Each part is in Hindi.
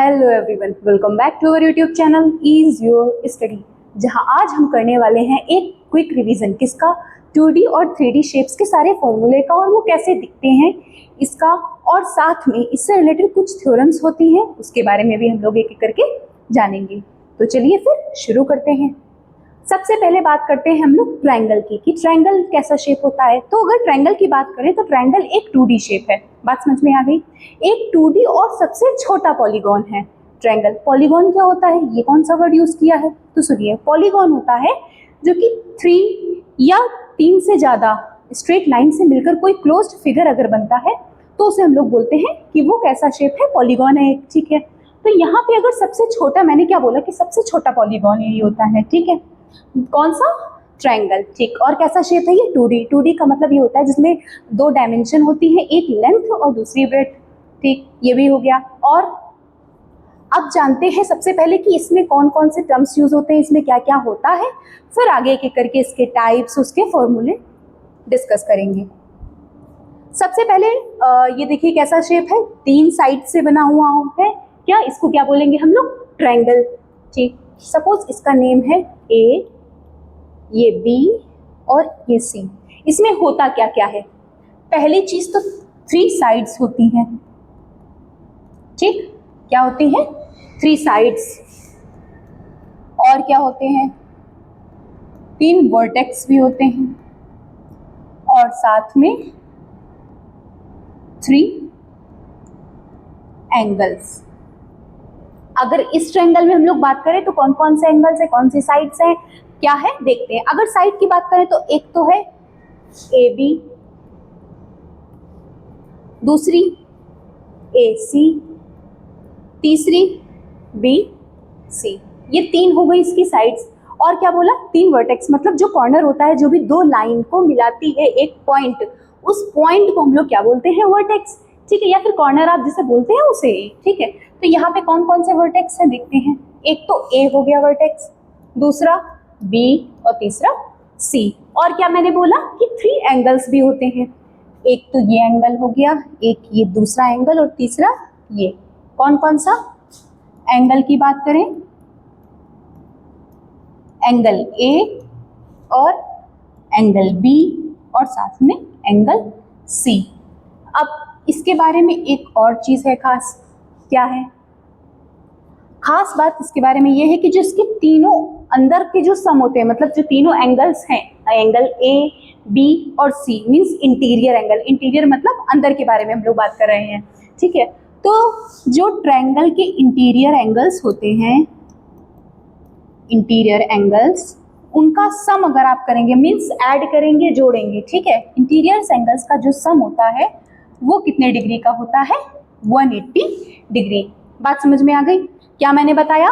Hello everyone, welcome back to our YouTube channel is your study, जहां आज हम करने वाले हैं एक क्विक रिवीजन किसका 2D और 3D शेप्स के सारे फॉर्मूले का और वो कैसे दिखते हैं इसका, और साथ में इससे रिलेटेड कुछ थ्योरम्स होती हैं उसके बारे में भी हम लोग एक एक करके जानेंगे। तो चलिए फिर शुरू करते हैं। सबसे पहले बात करते हैं हम लोग ट्रायंगल की कि ट्रायंगल कैसा शेप होता है। तो अगर ट्रायंगल की बात करें तो ट्रायंगल एक 2D शेप है। बात समझ में आ गई। एक 2D और सबसे छोटा पॉलीगॉन है ट्रायंगल। पॉलीगॉन क्या होता है, ये कौन सा वर्ड यूज किया है तो सुनिए। पॉलीगॉन होता है जो कि 3 या 3 से ज्यादा स्ट्रेट लाइन से मिलकर कोई क्लोज्ड फिगर अगर बनता है तो उसे हम लोग बोलते हैं कि वो कैसा शेप है, पॉलीगॉन है एक। ठीक है, तो यहाँ पे अगर सबसे छोटा, मैंने क्या बोला कि सबसे छोटा पॉलीगॉन यही होता है। ठीक है, कौन सा, ट्रायंगल। ठीक, और कैसा शेप है ये 2D। 2D का मतलब ये होता है जिसमें 2 डायमेंशन होती है, एक लेंथ और दूसरी ब्रेड्थ। ठीक, ये भी हो गया। और अब जानते हैं सबसे पहले कि इसमें कौन कौन से टर्म्स यूज होते हैं, इसमें क्या क्या होता है, फिर आगे एक एक करके इसके टाइप्स, उसके फॉर्मूले डिस्कस करेंगे। सबसे पहले ये देखिए कैसा शेप है, 3 साइड से बना हुआ है। क्या इसको क्या बोलेंगे हम लोग, ट्रायंगल। ठीक, सपोज इसका नेम है ए, ये बी और ये सी। इसमें होता क्या क्या है, पहली चीज तो 3 साइड्स होती हैं। ठीक, क्या होती है 3 साइड्स, और क्या होते हैं 3 वर्टेक्स भी होते हैं, और साथ में 3 एंगल्स। अगर इस ट्रायंगल में हम लोग बात करें तो कौन कौन से एंगल्स है, कौन सी साइड्स हैं, क्या है देखते हैं। अगर साइड की बात करें तो एक तो है ए बी, दूसरी ए सी, तीसरी बी सी। ये 3 हो गई इसकी साइड्स। और क्या बोला, 3 वर्टेक्स, मतलब जो कॉर्नर होता है, जो भी 2 लाइन को मिलाती है एक पॉइंट, उस पॉइंट को हम लोग क्या बोलते हैं, वर्टेक्स। ठीक है, या फिर कॉर्नर आप जिसे बोलते हैं उसे। ठीक है, तो यहाँ पे कौन कौन से वर्टेक्स हैं देखते हैं। एक तो ए हो गया वर्टेक्स, दूसरा बी और तीसरा सी। और क्या मैंने बोला कि 3 एंगल्स भी होते हैं। एक तो ये एंगल हो गया, एक ये दूसरा एंगल, और तीसरा ये। कौन कौन सा एंगल की बात करें, एंगल ए और एंगल बी और साथ में एंगल सी। अब इसके बारे में एक और चीज है खास, क्या है खास बात इसके बारे में ये है कि जो इसके तीनों अंदर के जो सम होते हैं, मतलब जो तीनों एंगल्स हैं, एंगल ए बी और सी, मींस इंटीरियर एंगल। इंटीरियर मतलब अंदर के बारे में हम लोग बात कर रहे हैं। ठीक है, तो जो ट्रायंगल के इंटीरियर एंगल्स होते हैं, इंटीरियर एंगल्स, उनका सम अगर आप करेंगे, मींस ऐड करेंगे, जोड़ेंगे। ठीक है, इंटीरियर एंगल्स का जो सम होता है वो कितने डिग्री का होता है, 180 डिग्री। बात समझ में आ गई। क्या मैंने बताया,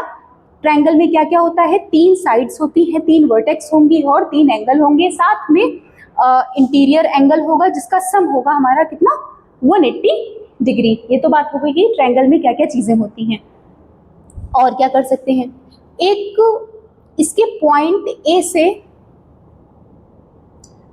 ट्रायंगल में क्या क्या होता है, 3 साइड्स होती हैं, 3 वर्टेक्स होंगी और 3 एंगल होंगे, साथ में इंटीरियर एंगल होगा जिसका सम होगा हमारा कितना, 180 डिग्री। ये तो बात हो गई कि ट्रायंगल में क्या क्या चीजें होती हैं। और क्या कर सकते हैं, एक इसके पॉइंट ए से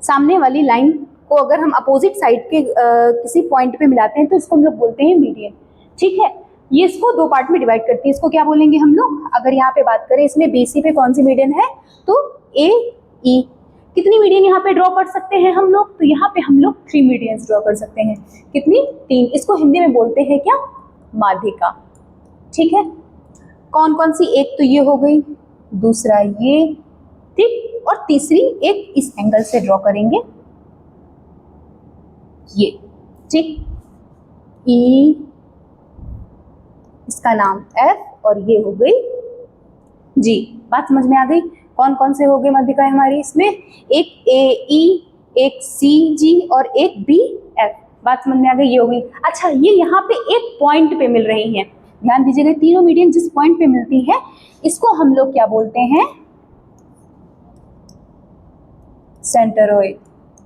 सामने वाली लाइन को अगर हम अपोजिट साइड के किसी पॉइंट पे मिलाते हैं तो इसको हम लोग बोलते हैं मीडियन। ठीक है, ये इसको 2 पार्ट में डिवाइड करती है। इसको क्या बोलेंगे हम लोग, अगर यहाँ पे बात करें इसमें BC पे कौन सी मीडियन है तो AE। कितनी मीडियन यहाँ पे ड्रॉ कर सकते हैं हम लोग, तो यहाँ पे हम लोग 3 मीडियंस ड्रॉ कर सकते हैं। कितनी, 3। इसको हिंदी में बोलते हैं क्या, माध्यिका। ठीक है, कौन कौन सी, एक तो ये हो गई, दूसरा ये, ठीक, और तीसरी एक इस एंगल से ड्रॉ करेंगे ये। ठीक, E, इसका नाम F, और ये हो गई G। बात समझ में आ गई। कौन कौन से हो गए माध्यिकाएं हमारी इसमें, एक AE, एक CG और एक BF। बात समझ में आ गई, ये हो गई। अच्छा, ये यहाँ पे एक पॉइंट पे मिल रही हैं, ध्यान दीजिएगा, तीनों मीडियन जिस पॉइंट पे मिलती है इसको हम लोग क्या बोलते हैं, सेंटरोइड।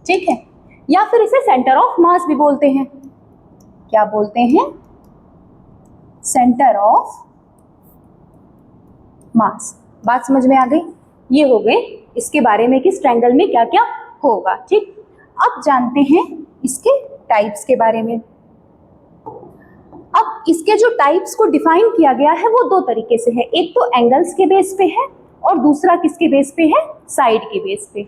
ठीक है, या फिर इसे सेंटर ऑफ मास भी बोलते हैं। क्या बोलते हैं, सेंटर ऑफ मास। बात समझ में आ गई। ये हो गए इसके बारे में कि इस ट्रायंगल में क्या क्या होगा। ठीक, अब जानते हैं इसके टाइप्स के बारे में। अब अब इसके जो टाइप्स को डिफाइन किया गया है वो दो तरीके से है, एक तो एंगल्स के बेस पे है और दूसरा किसके बेस पे है, साइड के बेस पे।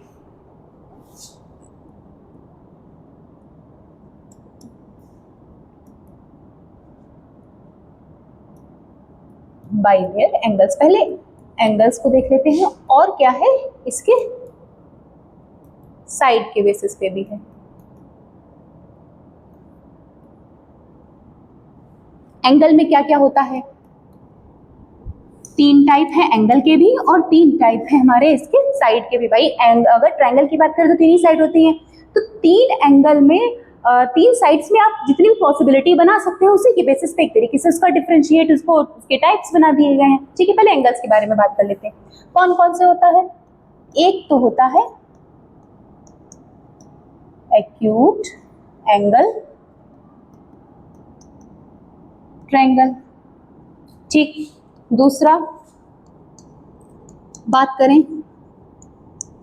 बाइलियर एंगल्स, पहले एंगल्स को देख लेते हैं और क्या है इसके साइड के बेसिस पे भी है। एंगल में क्या क्या होता है, तीन टाइप है एंगल के भी और तीन टाइप है हमारे इसके साइड के भी। भाई अगर ट्रायंगल की बात करें तो तीन ही साइड होती हैं, तो तीन एंगल में तीन साइड्स में आप जितनी भी पॉसिबिलिटी बना सकते हैं उसी के बेसिस पे एक तरीके से उसका डिफरेंशिएट, उसको उसके टाइप्स बना दिए गए हैं। ठीक है, पहले एंगल्स के बारे में बात कर लेते हैं। कौन कौन से होता है, एक तो होता है एक्यूट एंगल ट्रायंगल। ठीक, दूसरा बात करें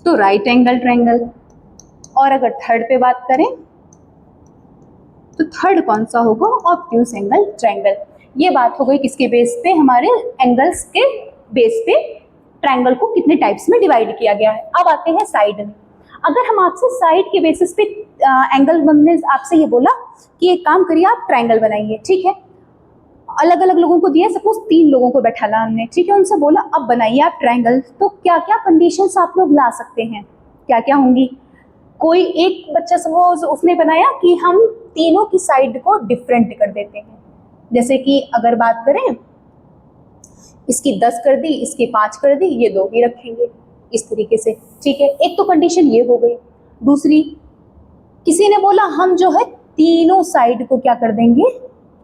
तो राइट एंगल ट्रायंगल, और अगर थर्ड पे बात करें तो थर्ड कौन सा होगा, ऑब्ट्यूज एंगल ट्रायंगल। ये बात हो गई किसके बेस पे, हमारे एंगल्स के बेस पे ट्रायंगल को कितने टाइप्स में डिवाइड किया गया है। अब आते हैं साइड में। अगर हम आपसे साइड के बेसिस पे एंगल, हमने आपसे ये बोला कि एक काम करिए आप ट्रायंगल बनाइए, ठीक है, अलग अलग लोगों को दिया, सपोज तीन लोगों को बैठाला हमने, ठीक है, उनसे बोला अब बनाइए आप ट्रायंगल, तो क्या क्या कंडीशंस आप लोग ला सकते हैं, क्या क्या होंगी। कोई एक बच्चा सपोज उसने बनाया कि हम तीनों की साइड को डिफरेंट कर देते हैं, जैसे कि अगर बात करें इसकी 10 कर दी, इसकी 5 कर दी, ये 2 ही रखेंगे इस तरीके से। ठीक है, एक तो कंडीशन ये हो गई। दूसरी, किसी ने बोला हम जो है तीनों साइड को क्या कर देंगे,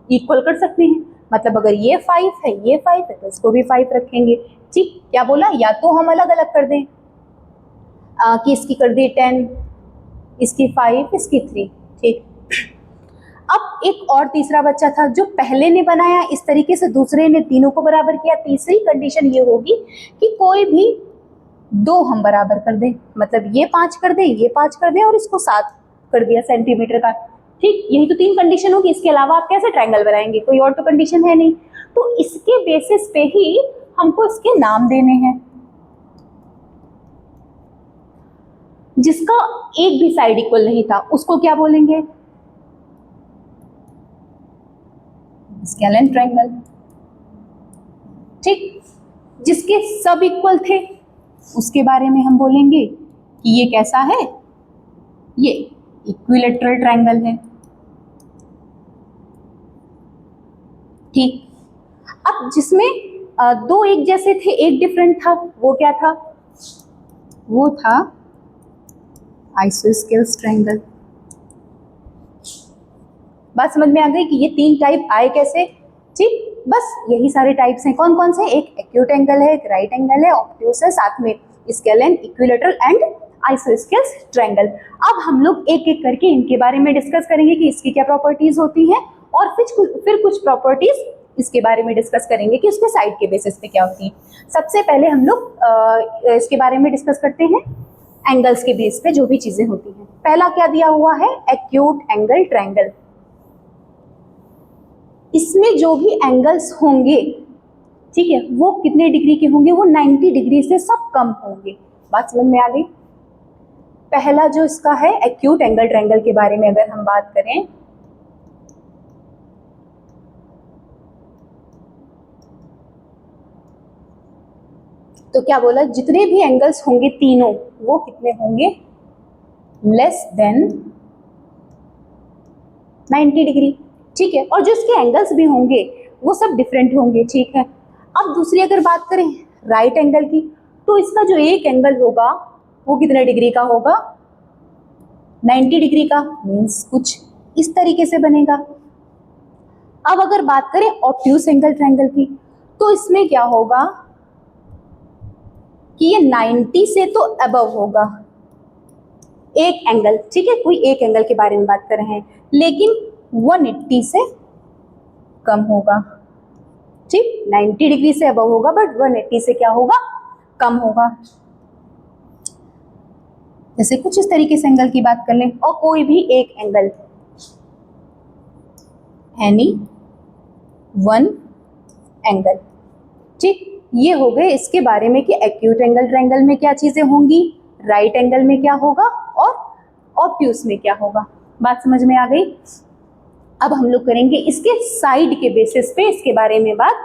इक्वल कर सकते हैं, मतलब अगर ये 5 है ये 5 है तो इसको भी 5 रखेंगे। ठीक, क्या बोला, या तो हम अलग अलग कर दें कि इसकी कर दी 10, इसकी 5, इसकी 3। ठीक, अब एक और तीसरा बच्चा था जो पहले ने बनाया इस तरीके से, दूसरे ने तीनों को बराबर किया। तीसरी कंडीशन ये होगी कि कोई भी 2 हम बराबर कर दें, मतलब ये 5 कर दे, ये 5 कर दे और इसको 7 कर दिया सेंटीमीटर का। ठीक, यही तो 3 कंडीशन होगी, इसके अलावा आप कैसे ट्रायंगल बनाएंगे, कोई और तो कंडीशन है नहीं। तो इसके बेसिस पे ही हमको इसके नाम देने हैं। जिसका एक भी साइड इक्वल नहीं था उसको क्या बोलेंगे, स्केलेन ट्रायंगल। ठीक, जिसके सब इक्वल थे उसके बारे में हम बोलेंगे कि ये कैसा है, ये इक्विलैटरल ट्रायंगल है। ठीक, अब जिसमें 2 एक जैसे थे एक डिफरेंट था, वो क्या था, वो था आइसोस्केल्स ट्रायंगल। बात समझ में आ गई कि ये 3 टाइप आए कैसे। ठीक, बस यही सारे टाइप्स हैं। कौन कौन से, एक एक्यूट एंगल है, एक राइट एंगल है, ऑब्ट्यूज है, साथ में scalene, equilateral and isosceles triangle. अब हम लोग एक एक करके इनके बारे में डिस्कस करेंगे कि इसकी क्या प्रॉपर्टीज होती हैं, और फिर कुछ प्रॉपर्टीज इसके बारे में डिस्कस करेंगे कि उसके साइड के बेसिस पे क्या होती है। सबसे पहले हम लोग इसके बारे में डिस्कस करते हैं एंगल्स के बेस पे जो भी चीजें होती हैं। पहला क्या दिया हुआ है, एक्यूट एंगल ट्रायंगल। इसमें जो भी एंगल्स होंगे, ठीक है, वो कितने डिग्री के होंगे, वो 90 डिग्री से सब कम होंगे। बात समझ में आ गई। पहला जो इसका है एक्यूट एंगल ट्रायंगल के बारे में अगर हम बात करें, तो क्या बोला, जितने भी एंगल्स होंगे तीनों वो कितने होंगे, लेस देन 90 डिग्री। ठीक है, और जो इसके एंगल्स भी होंगे वो सब डिफरेंट होंगे। ठीक है, अब दूसरी अगर बात करें राइट एंगल की, तो इसका जो एक एंगल होगा वो कितने डिग्री का होगा, 90 डिग्री का, मीन्स कुछ इस तरीके से बनेगा। अब अगर बात करें ऑब्ट्यूज एंगल ट्रायंगल की, तो इसमें क्या होगा कि ये 90 से तो अबव होगा एक एंगल। ठीक है, कोई एक एंगल के बारे में बात कर रहे हैं, लेकिन 180 से कम होगा। ठीक, 90 डिग्री से अबव होगा बट 180 से क्या होगा, कम होगा। जैसे कुछ इस तरीके से एंगल की बात कर लें, और कोई भी एक एंगल, एनी वन एंगल। ठीक, ये हो गए इसके बारे में कि एक्यूट एंगल ट्रायंगल में क्या चीजें होंगी, राइट एंगल में क्या होगा और ऑब्ट्यूस में क्या होगा। बात समझ में आ गई। अब हम लोग करेंगे इसके साइड के बेसिस पे इसके बारे में बात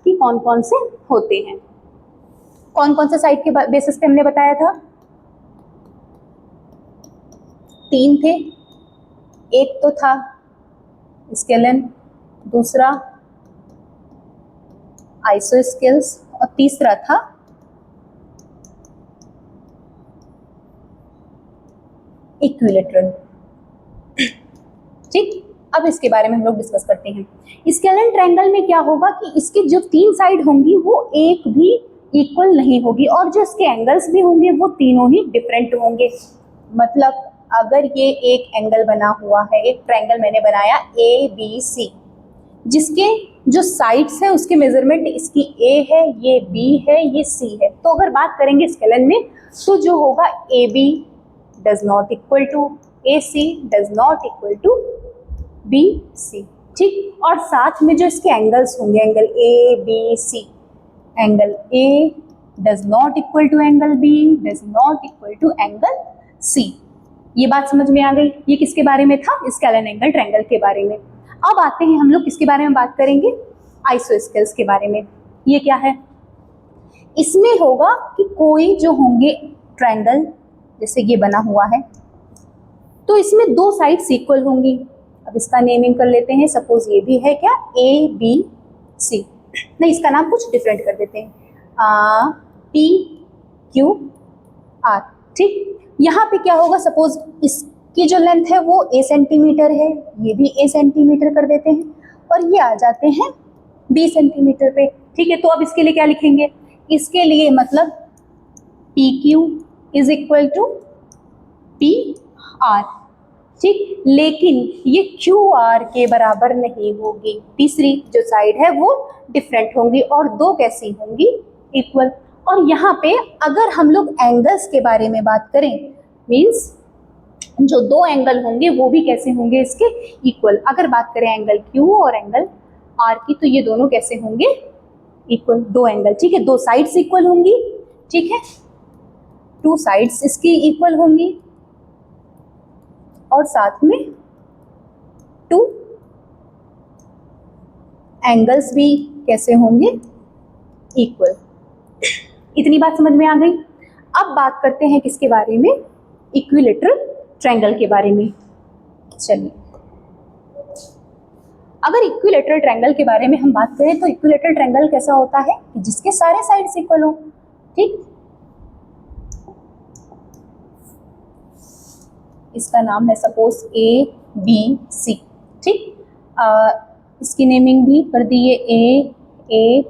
कि कौन कौन से होते हैं। कौन कौन से साइड के बेसिस पे हमने बताया था, 3 थे। एक तो था स्केलन, दूसरा आइसोस्केल्स और तीसरा था इक्विलैटरल। ठीक, अब इसके बारे में हम लोग डिस्कस करते हैं। स्केलन ट्रायंगल में क्या होगा कि इसकी जो 3 साइड होंगी वो एक भी इक्वल नहीं होगी और जो इसके एंगल्स भी होंगे वो तीनों ही डिफरेंट होंगे। मतलब अगर ये एक एंगल बना हुआ है, एक ट्रायंगल मैंने बनाया ABC, जिसके जो साइड्स है उसके मेजरमेंट इसकी A है, ये B है, ये C है, तो अगर बात करेंगे स्केलन में तो जो होगा AB does not equal to AC does not equal to BC। ठीक, और साथ में जो इसके एंगल्स होंगे, angle ABC, angle A does not equal to angle B does not equal to angle C। ये बात समझ में आ गई। ये किसके बारे में था, स्केलन एंगल ट्रायंगल के बारे में। अब आते हैं हम लोग किसके बारे में बात करेंगे, आइसोस्केल्स के बारे में। ये क्या है, इसमें होगा कि कोई जो होंगे ट्रायंगल, जैसे ये बना हुआ है तो इसमें 2 साइड्स इक्वल होंगी। अब इसका नेमिंग कर लेते हैं, सपोज ये भी है क्या ABC, नहीं इसका नाम कुछ डिफरेंट कर देते हैं, PQR। ठीक, यहाँ पे क्या होगा, सपोज इसकी जो लेंथ है वो A सेंटीमीटर है, ये भी A सेंटीमीटर कर देते हैं और ये आ जाते हैं B सेंटीमीटर पे। ठीक है, तो अब इसके लिए क्या लिखेंगे, इसके लिए मतलब PQ is equal to PR। ठीक, लेकिन ये QR के बराबर नहीं होगी, तीसरी जो साइड है वो डिफरेंट होंगी और 2 कैसी होंगी, इक्वल। और यहाँ पे अगर हम लोग एंगल्स के बारे में बात करें, मीन्स जो 2 एंगल होंगे वो भी कैसे होंगे, इसके इक्वल। अगर बात करें एंगल Q और एंगल R की, तो ये दोनों कैसे होंगे, इक्वल, 2 एंगल। ठीक है, 2 साइड्स इक्वल होंगी। ठीक है, 2 साइड्स इसकी इक्वल होंगी और साथ में 2 एंगल्स भी कैसे होंगे, इक्वल। इतनी बात समझ में आ गई। अब बात करते हैं किसके बारे में, इक्विलैटरल ट्रायंगल के बारे में। चलिए, अगर इक्विलैटरल ट्रायंगल के बारे में हम बात करें तो इक्विलैटरल ट्रायंगल कैसा होता है कि जिसके सारे साइड्स इक्वल हो। ठीक, इसका नाम है सपोज ABC। ठीक, इसकी नेमिंग भी कर दी है A,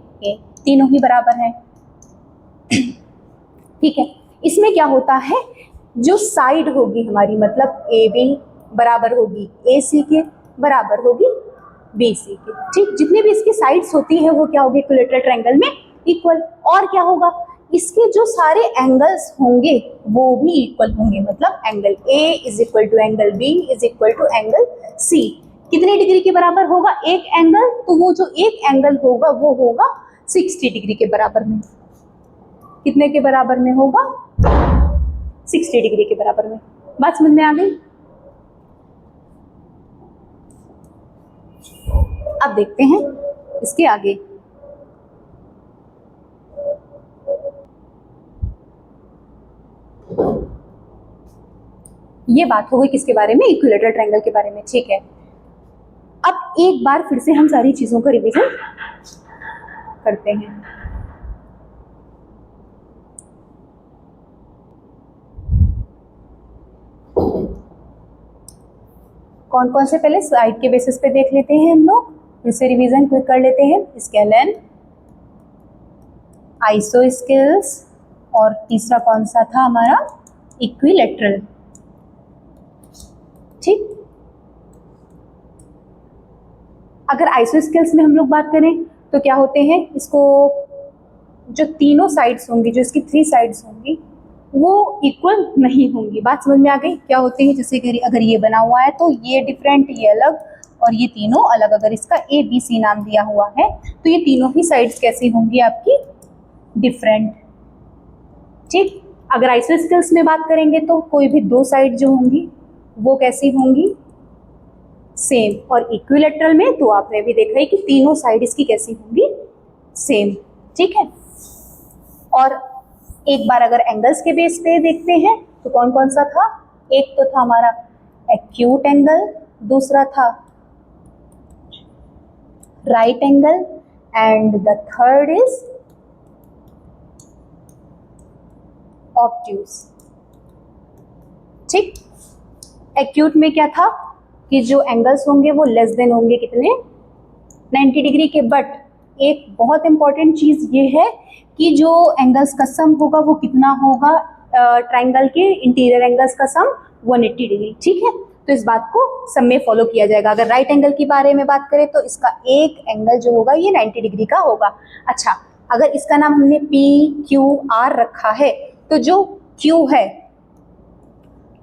तीनों ही बराबर हैं। ठीक है, इसमें क्या होता है, जो साइड होगी हमारी, मतलब AB बराबर होगी AC के, बराबर होगी BC के। ठीक, जितने भी इसकी साइड्स होती है वो क्या होगी, इक्विलैटरल ट्रायंगल में इक्वल। और क्या होगा, इसके जो सारे एंगल्स होंगे वो भी इक्वल होंगे, मतलब angle A is equal to angle B is equal to angle C। कितने डिग्री के बराबर होगा एक एंगल, तो वो जो एक एंगल होगा वो होगा 60 डिग्री के बराबर में। कितने के बराबर में होगा, 60 डिग्री के बराबर में। बात समझ में आ गई। अब देखते हैं इसके आगे। ये बात हो गई किसके बारे में, इक्विलैटरल ट्रायंगल के बारे में। ठीक है, अब एक बार फिर से हम सारी चीजों का रिवीजन करते हैं। कौन कौन से पहले साइड के बेसिस पे देख लेते हैं हम लोग, फिर से रिवीजन क्विक कर लेते हैं। स्केलन, आइसोस्केल्स और तीसरा कौन सा था हमारा, इक्विलैटरल। ठीक, अगर आइसोस्केल्स में हम लोग बात करें तो क्या होते हैं, इसको जो तीनों साइड्स होंगी, जो इसकी 3 साइड्स होंगी वो इक्वल नहीं होंगी। बात समझ में आ गई। क्या होते हैं, जैसे अगर ये बना हुआ है तो ये डिफरेंट, ये अलग, और ये तीनों अलग, अगर इसका ए बी सी नाम दिया हुआ है तो ये तीनों ही साइड्स कैसी होंगी आपकी, डिफरेंट। ठीक, अगर आइसोस्केल्स में बात करेंगे तो कोई भी दो साइड जो होंगी वो कैसी होंगी, सेम। और इक्विलैटरल में तो आपने भी देखा है कि तीनों साइड इसकी कैसी होंगी, सेम। ठीक है, और एक बार अगर एंगल्स के बेस पे देखते हैं तो कौन कौन सा था, एक तो था हमारा एक्यूट एंगल, दूसरा था right angle, and the third is obtuse. ठीक, एक्यूट में क्या था कि जो एंगल्स होंगे वो लेस देन होंगे कितने, 90 डिग्री के। बट एक बहुत इंपॉर्टेंट चीज ये है कि जो एंगल्स का सम होगा वो कितना होगा, ट्राइंगल के इंटीरियर एंगल्स का सम 180 डिग्री। ठीक है, तो इस बात को सम में फॉलो किया जाएगा। अगर राइट एंगल के बारे में बात करें तो इसका एक एंगल जो होगा ये 90 डिग्री का होगा। अच्छा, अगर इसका नाम हमने पी क्यू आर रखा है तो जो क्यू है,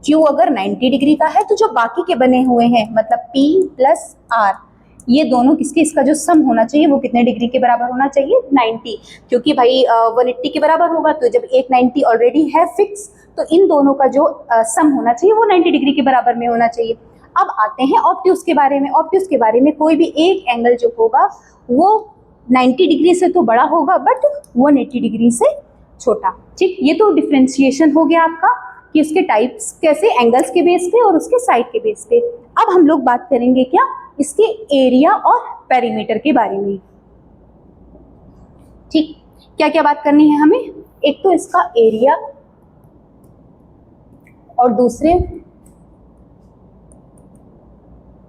क्यू अगर 90 डिग्री का है तो जो बाकी के बने हुए हैं मतलब P प्लस R, ये दोनों किसके, इसका जो सम होना चाहिए वो कितने डिग्री के बराबर होना चाहिए, 90। क्योंकि भाई 180 के बराबर होगा तो जब एक 90 ऑलरेडी है फिक्स तो इन दोनों का जो सम होना चाहिए वो 90 डिग्री के बराबर में होना चाहिए। अब आते हैं ऑब्ट्यूज के बारे में। ऑब्ट्यूज के बारे में कोई भी एक एंगल जो होगा वो 90 डिग्री से तो बड़ा होगा बट 180 डिग्री से छोटा। ठीक, ये तो डिफ्रेंशिएशन हो गया आपका कि उसके टाइप्स कैसे, एंगल्स के बेस पे और उसके साइड के बेस पे। अब हम लोग बात करेंगे क्या, इसके एरिया और पेरीमीटर के बारे में। ठीक, क्या क्या बात करनी है हमें, एक तो इसका एरिया और दूसरे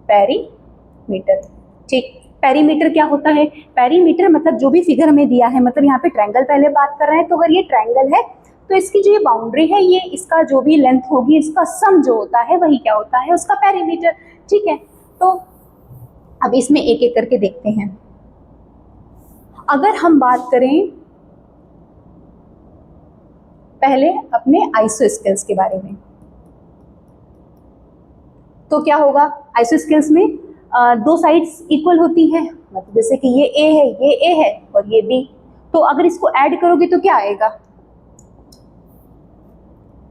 पेरीमीटर। ठीक, पेरीमीटर क्या होता है, पेरीमीटर मतलब जो भी फिगर में दिया है, मतलब यहाँ पे ट्रायंगल पहले बात कर रहे हैं तो अगर ये ट्रायंगल है तो इसकी जो ये बाउंड्री है ये इसका जो भी लेंथ होगी इसका सम जो होता है वही क्या होता है, उसका पेरीमीटर। ठीक है, तो अब इसमें एक एक करके देखते हैं। अगर हम बात करें पहले अपने आइसोस्केल्स के बारे में तो क्या होगा, आइसोस्केल्स में दो साइड्स इक्वल होती हैं, मतलब जैसे कि ये ए है, ये ए है और ये बी, तो अगर इसको ऐड करोगे तो क्या आएगा,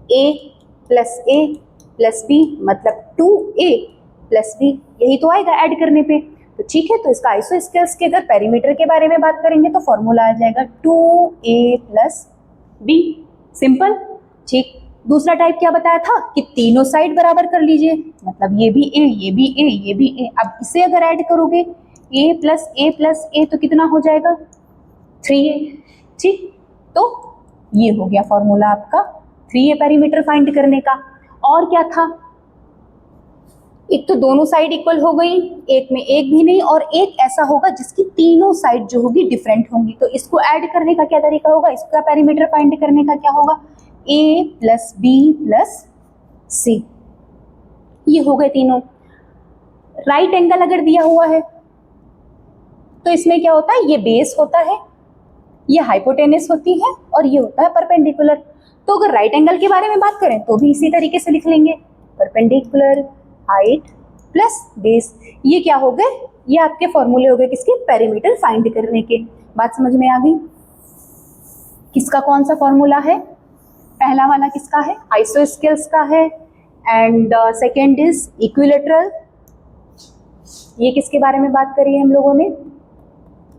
a प्लस बी मतलब 2a प्लस बी, यही तो आएगा ऐड करने पे। तो ठीक है, तो इसका आइसोस्केल्स के अगर पेरीमीटर के बारे में बात करेंगे तो फॉर्मूला आ जाएगा 2a प्लस बी, सिंपल। ठीक, दूसरा टाइप क्या बताया था कि तीनों साइड बराबर कर लीजिए, मतलब ये भी a, ये भी a, ये भी a। अब इसे अगर ऐड करोगे a प्लस a तो कितना हो जाएगा, 3a। ठीक, तो ये हो गया फॉर्मूला आपका 3a पेरीमीटर फाइंड करने का। और क्या था, एक तो दोनों साइड इक्वल हो गई, एक में एक भी नहीं, और एक ऐसा होगा जिसकी तीनों साइड जो होगी डिफरेंट होंगी, तो इसको ऐड करने का क्या तरीका होगा, इसका पेरीमीटर फाइंड करने का क्या होगा, a प्लस बी प्लस सी, ये हो गए तीनों। राइट एंगल अगर दिया हुआ है तो इसमें क्या होता है, ये बेस होता है, ये हाइपोटेनस होती है और ये होता है परपेंडिकुलर। तो अगर राइट एंगल के बारे में बात करें तो भी इसी तरीके से लिख लेंगे, परपेंडिकुलर हाइट प्लस बेस। ये क्या हो गए, ये आपके फॉर्मूले हो गए किसके, पेरीमीटर फाइंड करने के। बात समझ में आ गई, किसका कौन सा फॉर्मूला है, पहला वाला किसका है, आइसोस्केल्स का है, एंड सेकेंड इज इक्विलैटरल। ये किसके बारे में बात करी है हम लोगों ने,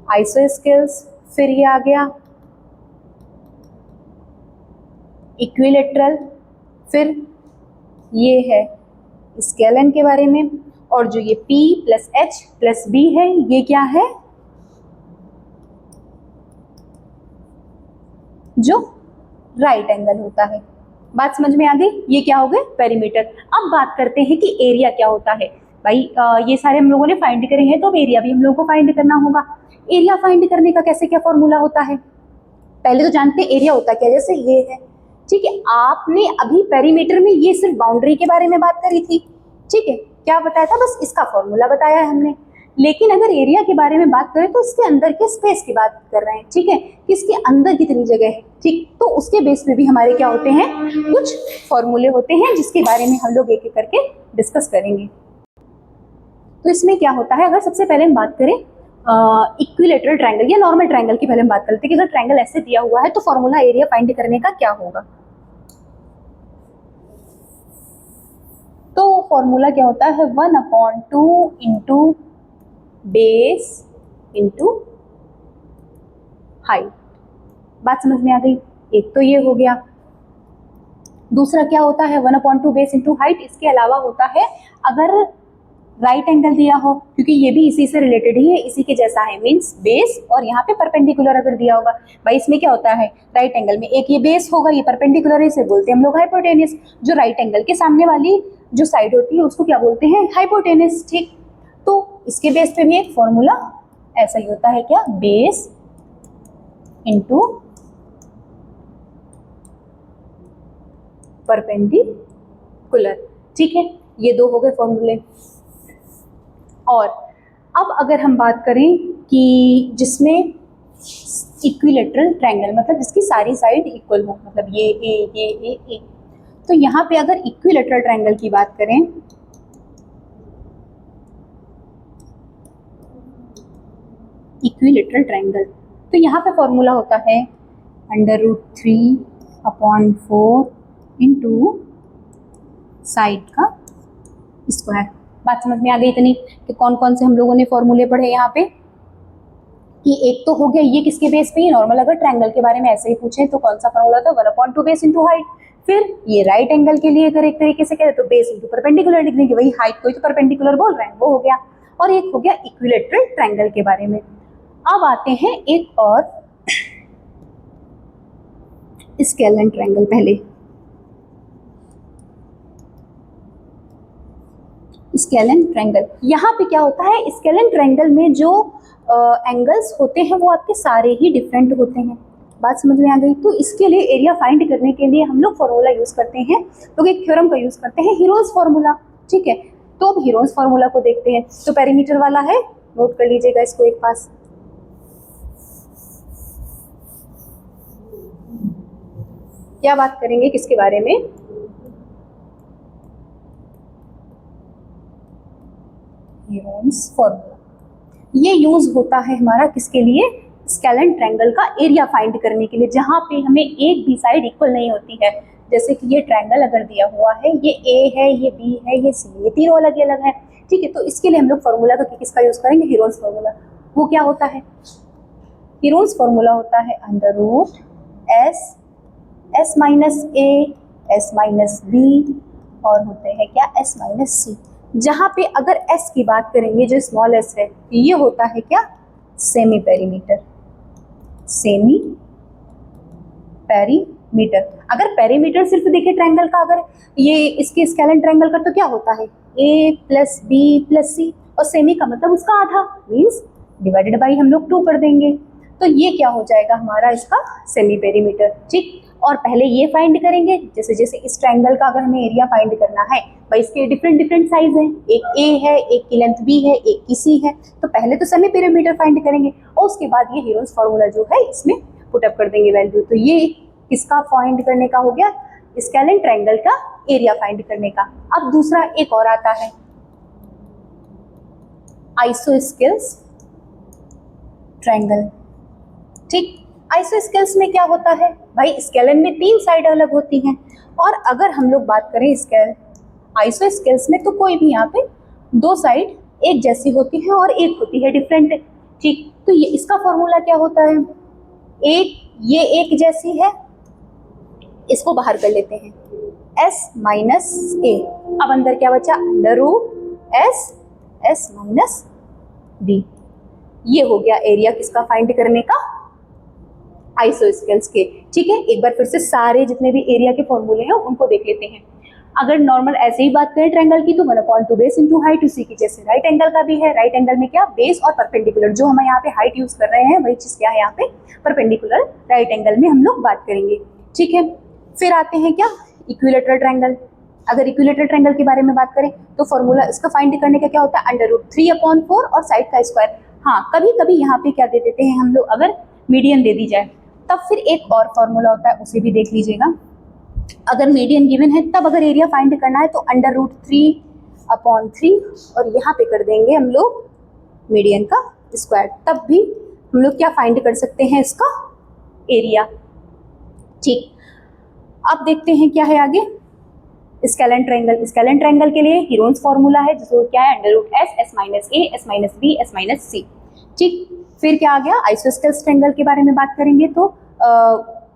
आइसोस्केल्स, फिर ये आ गया इक्विलैटरल, फिर ये है स्केलन के बारे में, और जो ये P plus H plus B है ये क्या है, जो राइट एंगल होता है। बात समझ में आ गई, ये क्या हो गए पेरीमीटर। अब बात करते हैं कि एरिया क्या होता है। भाई ये सारे हम लोगों ने फाइंड करे हैं तो अब एरिया भी हम लोगों को फाइंड करना होगा। एरिया फाइंड करने का कैसे क्या फॉर्मूला होता है, पहले तो जानते हैं एरिया होता क्या, जैसे ये है, ठीक है, आपने अभी पेरीमीटर में ये सिर्फ बाउंड्री के बारे में बात करी थी, ठीक है, क्या बताया था, बस इसका फॉर्मूला बताया है हमने। लेकिन अगर एरिया के बारे में बात करें तो इसके अंदर के स्पेस की बात कर रहे हैं, ठीक है, कि इसके अंदर कितनी जगह है, ठीक, तो उसके बेस पे भी हमारे क्या होते हैं, कुछ फॉर्मूले होते हैं जिसके बारे में हम लोग एक एक करके डिस्कस करेंगे। तो इसमें क्या होता है, अगर सबसे पहले हम बात करें इक्विलेटरल ट्रायंगल या नॉर्मल ट्रायंगल की पहले हम बात करते हैं कि अगर ट्रायंगल ऐसे दिया हुआ है तो फॉर्मूला एरिया फाइंड करने का क्या होगा। तो फॉर्मूला क्या होता है, 1/2 इंटू बेस इंटू हाइट। बात समझ में आ गई। एक तो ये हो गया। दूसरा क्या होता है, 1/2 बेस इंटू हाइट। इसके अलावा होता है अगर राइट एंगल दिया हो, क्योंकि ये भी इसी से रिलेटेड ही है, इसी के जैसा है, मींस बेस और यहाँ पे परपेंडिकुलर अगर दिया होगा। भाई इसमें क्या होता है, राइट एंगल में एक ये बेस होगा, ये परपेंडिकुलर है, इसे बोलते हैं हम लोग हाइपोटेनस। जो राइट एंगल के सामने वाली जो साइड होती है उसको क्या बोलते हैं, हाइपोटेनस। ठीक, तो इसके बेस पे भी एक फॉर्मूला ऐसा ही होता है, क्या, बेस इंटू परपेंडिकुलर। ठीक है, ये दो हो गए फॉर्मूले। और अब अगर हम बात करें कि जिसमें इक्विलेटरल ट्रायंगल, मतलब जिसकी सारी साइड इक्वल हो, मतलब ये ए, तो यहाँ पे अगर इक्विलेटरल ट्रायंगल की बात करें, इक्विलेटरल ट्रायंगल, तो यहाँ पे फॉर्मूला होता है √3/4 इंटू साइड का स्क्वायर। बात समझ में आ गई इतनी कि कौन कौन से हम लोगों ने फॉर्मूले पढ़े यहाँ पे, कि एक तो हो गया ये किसके बेस पे, नॉर्मल अगर ट्रायंगल के बारे में ऐसे ही पूछे तो कौन सा फॉर्मूला था, 1/2 बेस इंटू हाइट। फिर ये राइट एंगल के लिए अगर एक तरीके से करें तो बेस इंटू परपेंडिकुलर लिखने की, वही हाइट को ही तो परपेंडिकुलर बोल रहे हैं, वो हो गया। और एक हो गया इक्विलेटरल ट्रायंगल के बारे में। अब आते हैं एक और स्केलन ट्रायंगल। पहले स्केलन ट्रायंगल, यहाँ पे क्या होता है, स्केलन ट्रायंगल में जो एंगल्स होते हैं वो आपके सारे ही डिफरेंट होते हैं। बात समझ में आ गई। तो इसके लिए एरिया फाइंड करने के लिए हम लोग फॉर्मूला यूज करते हैं, तो एक थ्योरम का यूज करते हैं, हीरोज फॉर्मूला। ठीक है, तो अब हीरोज फॉर्मूला को देखते हैं। तो पेरीमीटर वाला है, नोट कर लीजिएगा इसको एक पास। क्या बात करेंगे किसके बारे में, हीरोज फॉर्मूला। ये यूज होता है हमारा किसके लिए, स्केलन ट्रायंगल का एरिया फाइंड करने के लिए, जहां पे हमें एक भी साइड इक्वल नहीं होती है। जैसे कि ये ट्रायंगल अगर दिया हुआ है, ये ए है, ये बी है, ये सी, ये तीनों अलग अलग है। ठीक है, तो इसके लिए हम लोग फॉर्मूला का किसका यूज करेंगे, हीरोज फॉर्मूला। वो क्या होता है, हीरोज फॉर्मूला होता है √S माइनस ए, S माइनस बी, और होते हैं क्या, S माइनस सी। जहां पे अगर S की बात करेंगे, जो स्मॉल s है, ये होता है क्या, सेमी पेरीमीटर। Semi perimeter. अगर पेरीमीटर सिर्फ देखे ट्रायंगल का, अगर ये इसके स्केलन ट्रायंगल का, तो क्या होता है, A + B + C, और सेमी का मतलब उसका आधा, मीन्स डिवाइडेड बाई हम लोग 2 कर देंगे। तो ये क्या हो जाएगा हमारा, इसका सेमी पेरीमीटर। ठीक, और पहले ये फाइंड करेंगे, जैसे जैसे इस ट्रायंगल का अगर हमें एरिया फाइंड करना है, भाई इसके डिफरेंट साइज हैं, एक ए है, एक की लेंथ बी है, एक की सी है, तो पहले तो सेमी पेरीमीटर फाइंड करेंगे और उसके बाद ये हीरोज फॉर्मूला जो है इसमें पुट अप कर देंगे वैल्यू। तो ये किसका फाइंड करने का हो गया, स्केलन ट्रायंगल का एरिया फाइंड करने का। अब दूसरा एक और आता है, आइसोस्केल्स ट्रायंगल। ठीक, आइसोस्केल्स में क्या होता है, भाई स्केलन में 3 साइड अलग होती हैं, और अगर हम लोग बात करें स्केल आइसोस्केल्स में, तो कोई भी यहाँ पे 2 साइड एक जैसी होती है और एक होती है डिफरेंट। ठीक, तो ये इसका फॉर्मूला क्या होता है, ये एक जैसी है, इसको बाहर कर लेते हैं, S माइनस ए। अब अंदर क्या बचा, √S माइनस बी। ये हो गया एरिया किसका फाइंड करने का, आइसोस्केल्स के। ठीक है, एक बार फिर से सारे जितने भी एरिया के फॉर्मूले हैं उनको देख लेते हैं। अगर नॉर्मल ऐसे ही बात करें ट्रायंगल की, तो 1/2 बेस इंटू हाइट, उसी की जैसे राइट एंगल का भी है। राइट एंगल में क्या, बेस और परपेंडिकुलर, जो हम यहाँ पे हाइट यूज कर रहे हैं वही चीज क्या है यहाँ पे, परपेंडिकुलर। राइट एंगल में हम लोग बात करेंगे। ठीक है, फिर आते हैं क्या, इक्विलेटरल ट्रायंगल। अगर इक्विलेटरल ट्रायंगल के बारे में बात करें तो फॉर्मूला इसका फाइंड करने का क्या होता है, √3/4 और साइड का स्क्वायर। हाँ, कभी कभी यहाँ पे क्या दे देते हैं हम लोग, अगर मीडियन दे दी जाए तब फिर एक और फॉर्मूला होता है, उसे भी देख लीजिएगा। अगर मीडियन गिवन है तब अगर एरिया फाइंड करना है तो √3 अपॉन 3 और यहाँ पे कर देंगे हम लोग मीडियन का स्क्वायर, तब भी हम लोग क्या फाइंड कर सकते हैं, इसका एरिया। ठीक, अब देखते हैं क्या है आगे। स्केलेन ट्रायंगल, स्केलेन ट्रायंगल के लिए हीरोन्स फॉर्मूला है जिसको क्या है, under root S, S minus A, S minus B, S minus C. ठीक, फिर क्या आ गया, आइसोस्केल्स ट्रायंगल के बारे में बात करेंगे तो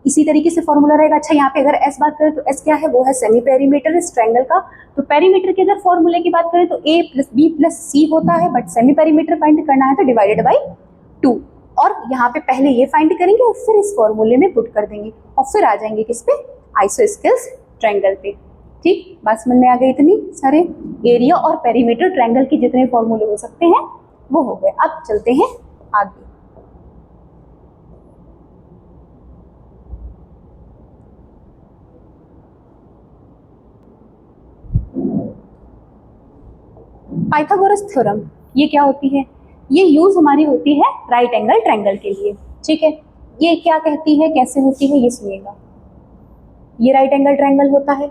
इसी तरीके से फॉर्मूला रहेगा। अच्छा, यहाँ पे अगर एस बात करें तो एस क्या है, वो है सेमी पेरीमीटर इस ट्रायंगल का। तो पेरीमीटर के अगर फॉर्मूले की बात करें तो ए प्लस बी प्लस सी होता है, बट सेमी पेरीमीटर फाइंड करना है तो डिवाइडेड बाई 2। और यहाँ पे पहले ये फाइंड करेंगे और फिर इस फॉर्मूले में पुट कर देंगे और फिर आ जाएंगे किस पे, आइसोस्केल्स ट्रायंगल पे। ठीक, बात समझ में आ गई, इतनी सारे एरिया और पेरीमीटर ट्रायंगल के जितने फॉर्मूले हो सकते हैं वो हो गए। अब चलते हैं आगे। पाइथागोरस थ्योरम ये क्या होती है, ये यूज हमारी होती है राइट एंगल ट्रायंगल के लिए। ठीक है, ये क्या कहती है, कैसे होती है, ये सुनिएगा। ये राइट एंगल ट्रायंगल होता है।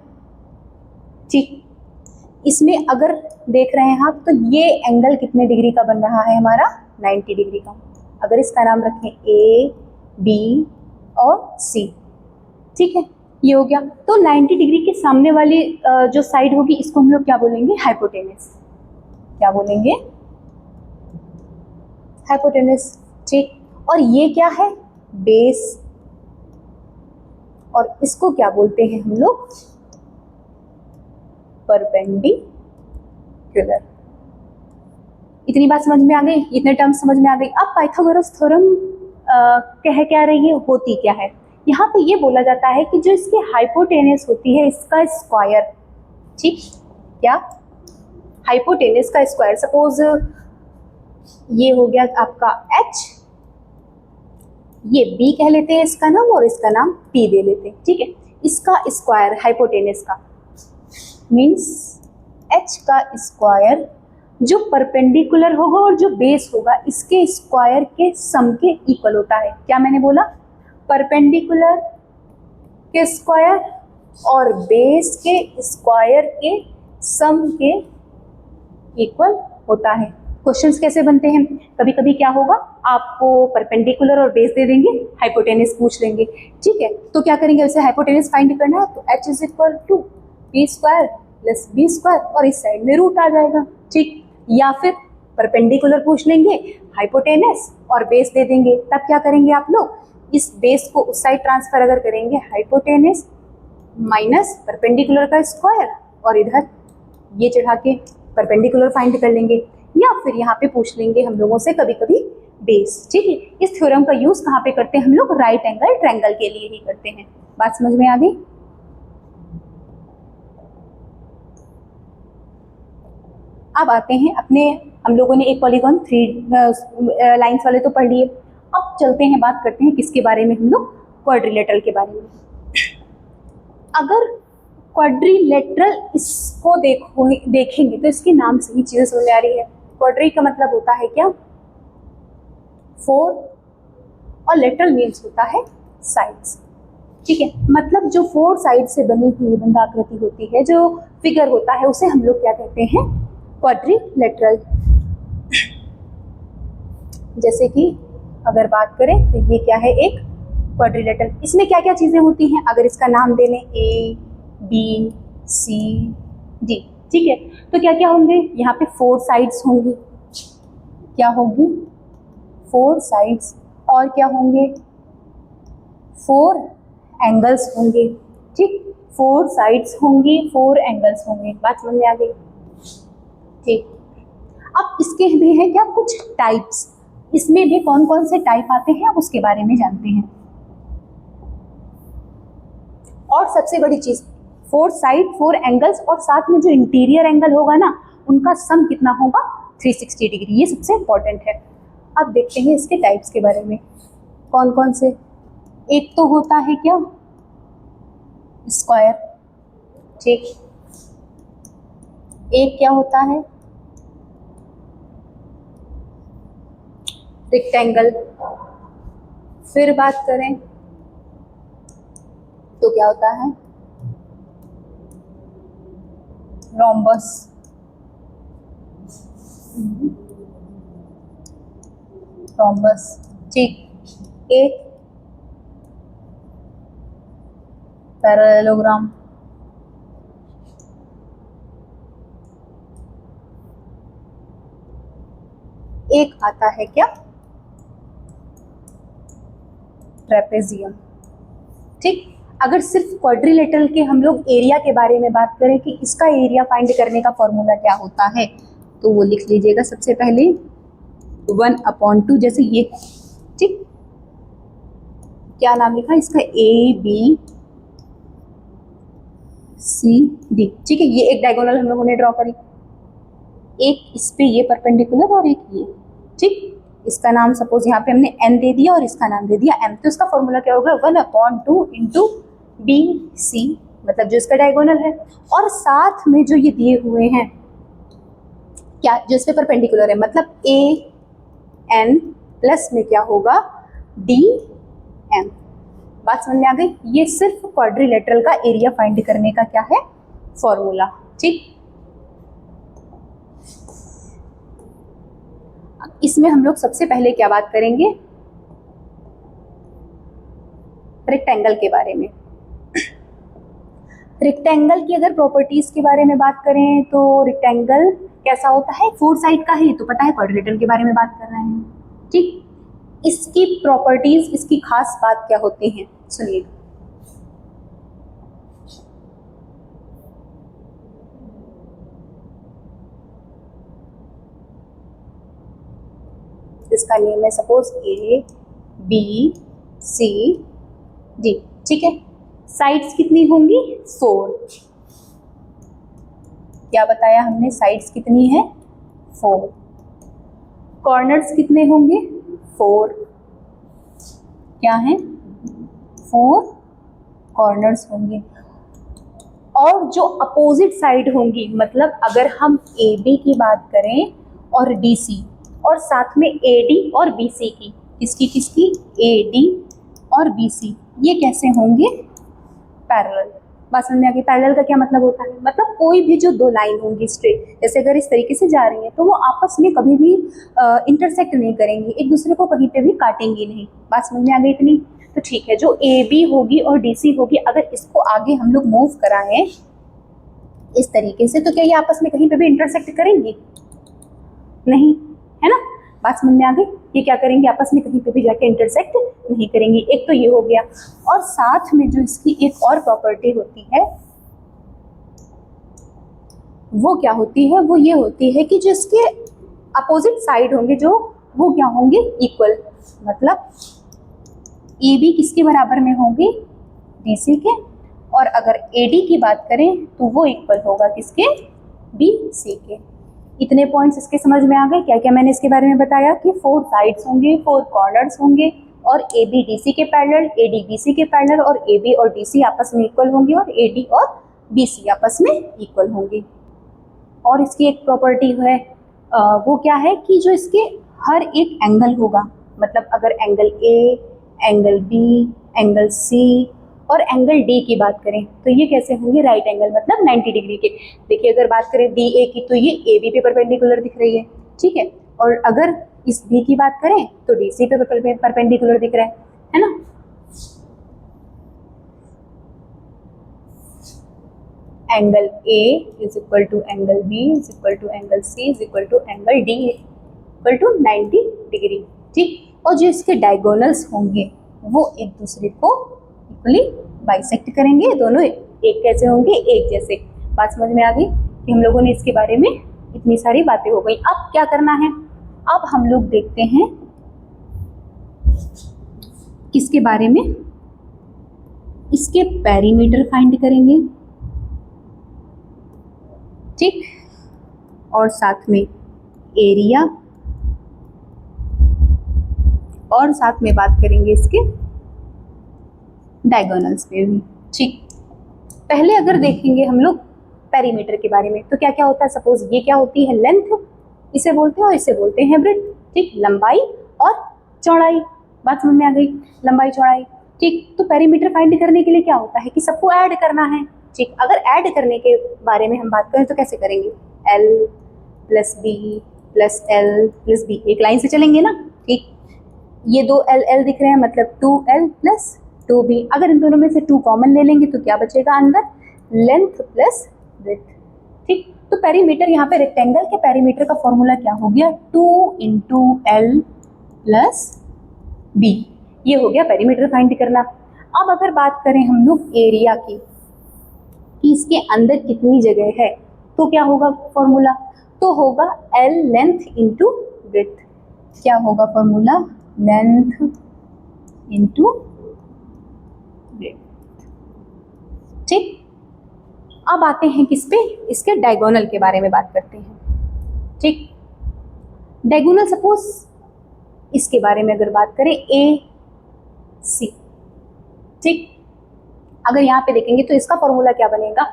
ठीक, इसमें अगर देख रहे हैं आप तो ये एंगल कितने डिग्री का बन रहा है हमारा, 90 डिग्री का। अगर इसका नाम रखें ए, बी और सी, ठीक है, ये हो गया। तो 90 डिग्री के सामने वाली जो साइड होगी इसको हम लोग क्या बोलेंगे, हाइपोटेनस। क्या बोलेंगे, हाइपोटेनस। ठीक, और ये क्या है, बेस, और इसको क्या बोलते हैं हम लोग, परपेंडिकुलर। इतनी बात समझ में आ गई, इतने टर्म्स समझ में आ गई। अब पाइथागोरस थ्योरम कह क्या रही है, होती क्या है। यहाँ पे ये बोला जाता है कि जो इसकी हाइपोटेनस होती है इसका स्क्वायर, ठीक, क्या, हाइपोटेनस का स्क्वायर। सपोज ये हो गया आपका h, ये b कह लेते हैं इसका नाम और इसका नाम p दे लेते हैं। ठीक है, इसका स्क्वायर हाइपोटेनस का मीन्स h का स्क्वायर जो परपेंडिकुलर होगा और जो बेस होगा इसके स्क्वायर के सम के इक्वल होता है। क्या मैंने बोला, परपेंडिकुलर के स्क्वायर और बेस के स्क्वायर के सम के इक्वल होता है। क्वेश्चंस कैसे बनते हैं, कभी कभी क्या होगा, आपको परपेंडिकुलर और बेस दे देंगे, हाइपोटेनस पूछ लेंगे। ठीक है, तो क्या करेंगे, उसे हाइपोटेनस फाइंड करना है तो h is equal to p square plus b square और इस साइड में रूट आ जाएगा। ठीक, या फिर परपेंडिकुलर पूछ लेंगे, हाइपोटेनस और बेस दे देंगे, तब क्या करेंगे आप लोग, इस बेस को उस साइड ट्रांसफर अगर करेंगे, हाइपोटेनस माइनस परपेंडिकुलर का स्क्वायर और इधर ये चढ़ा के परपेंडिकुलर फाइंड कर लेंगे, या फिर यहाँ पे पूछ लेंगे हम लोगों से कभी कभी बेस। ठीक है, इस थ्योरम का यूज कहाँ पे करते हैं हम लोग, राइट एंगल ट्रायंगल के लिए ही करते हैं। बात समझ में आ गई। अब आते हैं अपने, हम लोगों ने एक पॉलीगॉन 3 लाइंस वाले तो पढ़ लिए, अब चलते हैं बात करते हैं किसके बारे में, हम लोग क्वाड्रिलेटरल के बारे में। अगर क्वाड्रिलेटरल इसको देखेंगे तो इसके नाम से ही चीजें समझ आ रही है। क्वाड्री का मतलब होता है क्या, 4, और लेटरल मीन्स होता है साइड्स। ठीक है, मतलब जो 4 साइड से बनी हुई बंधाकृति होती है, जो फिगर होता है, उसे हम लोग क्या कहते हैं, क्वाड्रिलेटरल। जैसे कि अगर बात करें तो ये क्या है, एक क्वाड्रिलेटरल। इसमें क्या क्या चीजें होती हैं, अगर इसका नाम दे लें A, B, C, D। ठीक है, तो क्या क्या होंगे, यहाँ पे 4 साइड्स होंगी, क्या होगी, 4 साइड्स, और क्या होंगे, 4 एंगल्स होंगे। ठीक, 4 साइड्स होंगी, 4 एंगल्स होंगे। बात समझ में आ गई। ठीक, अब इसके भी हैं क्या कुछ टाइप्स, इसमें भी कौन कौन से टाइप आते हैं अब उसके बारे में जानते हैं। और सबसे बड़ी चीज, 4 साइड 4 एंगल्स और साथ में जो इंटीरियर एंगल होगा ना, उनका सम कितना होगा, 360 डिग्री। ये सबसे इंपॉर्टेंट है। अब देखते हैं इसके टाइप्स के बारे में, कौन कौन से। एक तो होता है क्या, स्क्वायर। ठीक, एक क्या होता है, रेक्टेंगल। फिर बात करें तो क्या होता है, रोम्बस। रोम्बस, ठीक। एक पैरेललोग्राम, एक आता है क्या, ट्रेपेजियम, ठीक। अगर सिर्फ क्वाड्रिलेटरल के हम लोग एरिया के बारे में बात करें कि इसका एरिया फाइंड करने का फॉर्मूला क्या होता है, तो वो लिख लीजिएगा सबसे पहले 1/2, जैसे ये, ठीक। क्या नाम लिखा इसका, ABCD, ठीक है। ये एक डायगोनल हम लोगों ने ड्रॉ करी, एक इस पे ये परपेंडिकुलर और एक ये, ठीक। इसका नाम सपोज यहाँ पे हमने n दे दिया और इसका नाम दे दिया m, तो इसका फॉर्मूला क्या होगा, 1/2 इंटू BC, मतलब जो इसका डायगोनल है, और साथ में जो ये दिए हुए हैं क्या, जो इस पे परपेंडिकुलर है, मतलब AN प्लस में क्या होगा, DM। बात समझ में आ गई। ये सिर्फ क्वाड्रिलेटरल का एरिया फाइंड करने का क्या है, फॉर्मूला, ठीक। इसमें हम लोग सबसे पहले क्या बात करेंगे, रेक्टेंगल के बारे में। रेक्टेंगल की अगर प्रॉपर्टीज के बारे में बात करें तो रेक्टेंगल कैसा होता है, 4 साइड का है, तो पता है क्वाड्रिलेटरल के बारे में बात कर रहे हैं, ठीक। इसकी प्रॉपर्टीज, इसकी खास बात क्या होती है, सुनिए। इसका नेम है सपोज ABCD, ठीक है। साइड्स कितनी होंगी, 4। क्या बताया हमने, साइड्स कितनी है, 4। कॉर्नर्स कितने होंगे, 4। क्या है, 4 कॉर्नर्स होंगे। और जो अपोजिट साइड होंगी, मतलब अगर हम AB की बात करें और DC, और साथ में AD और BC की, किसकी AD और BC, ये कैसे होंगे, पैरेलल। बात समझ में आ गई। पैरेलल का क्या मतलब होता है, मतलब कोई भी जो दो लाइन होंगी स्ट्रेट, जैसे अगर इस तरीके से जा रही है तो वो आपस में कभी भी इंटरसेक्ट नहीं करेंगी, एक दूसरे को कहीं पे भी काटेंगी नहीं। बात समझ में आ गई इतनी, तो ठीक है। जो AB होगी और DC होगी, अगर इसको आगे हम लोग मूव कराएं इस तरीके से, तो क्या ये आपस में कहीं पे भी इंटरसेक्ट करेंगी, नहीं, है ना। बात समझ में आ गई। ये क्या करेंगे, आपस में कहीं पे भी जाके इंटरसेक्ट नहीं करेंगी। एक तो ये हो गया, और साथ में जो इसकी एक और प्रॉपर्टी होती है वो क्या होती है, वो ये होती है कि जो इसके अपोजिट साइड होंगे जो, वो क्या होंगे, इक्वल। मतलब AB किसके बराबर में होगी, DC के, और अगर AD की बात करें तो वो इक्वल होगा किसके, BC के। इतने पॉइंट्स इसके समझ में आ गए। क्या क्या मैंने इसके बारे में बताया कि 4 साइड्स होंगे, 4 कॉर्नर्स होंगे, और AB DC के पैरेलल, AD BC के पैरेलल, और AB और DC आपस में इक्वल होंगे, और AD और BC आपस में इक्वल होंगी। और इसकी एक प्रॉपर्टी है, वो क्या है कि जो इसके हर एक एंगल होगा, मतलब अगर angle A, angle B, angle C और एंगल D की बात करें तो ये कैसे होंगे, राइट एंगल, मतलब 90 डिग्री के। देखिए अगर बात करें DA की तो ये AB पे परपेंडिकुलर दिख रही है, ठीक है। और अगर इस B की बात करें तो DC पे परपेंडिकुलर दिख रहा है ना। Angle A is equal to angle B is equal to angle C is equal to angle D equal to 90 degree, ठीक। और जो इसके डायगोनल्स होंगे वो एक दूसरे को इक्वली बाइसेक्ट करेंगे, दोनों एक कैसे होंगे, एक जैसे। बात समझ में आ गई कि हम लोगों ने इसके बारे में इतनी सारी बातें हो गई। अब क्या करना है, अब हम लोग देखते हैं किसके बारे में, इसके पेरीमीटर फाइंड करेंगे, ठीक, और साथ में एरिया, और साथ में बात करेंगे इसके डायगोनल्स पे भी, ठीक। पहले अगर देखेंगे हम लोग पेरीमीटर के बारे में तो क्या क्या होता है। सपोज ये क्या होती है, लेंथ इसे बोलते हैं, और इसे बोलते हैं ब्रेड्थ, ठीक, लंबाई और चौड़ाई। बात समझ में आ गई, लंबाई चौड़ाई, ठीक। तो पेरीमीटर फाइंड करने के लिए क्या होता है कि सबको ऐड करना है, ठीक। अगर ऐड करने के बारे में हम बात करें तो कैसे करेंगे, L + B plus L plus B, एक लाइन से चलेंगे ना, ठीक। ये दो एल एल दिख रहे हैं, मतलब 2l प्लस 2b। अगर इन दोनों में से 2 कॉमन ले लेंगे तो क्या बचेगा अंदर, लेंथ प्लस विड्थ, ठीक। तो पेरीमीटर, यहाँ पे रेक्टेंगल के पेरीमीटर का फॉर्मूला क्या हो गया, 2 इंटू एल प्लस बी, ये हो गया पेरीमीटर फाइंड करना। अब अगर बात करें हम लोग एरिया की, कि इसके अंदर कितनी जगह है, तो क्या होगा फॉर्मूला, तो होगा एल लेंथ इंटू विड्थ। क्या होगा फॉर्मूला, लेंथ इंटू विड्थ, ठीक। अब आते हैं किस पे, इसके डायगोनल के बारे में बात करते हैं, ठीक। डायगोनल सपोज इसके बारे में अगर बात करें ए सी, ठीक। अगर यहाँ पे देखेंगे तो इसका फॉर्मूला क्या बनेगा,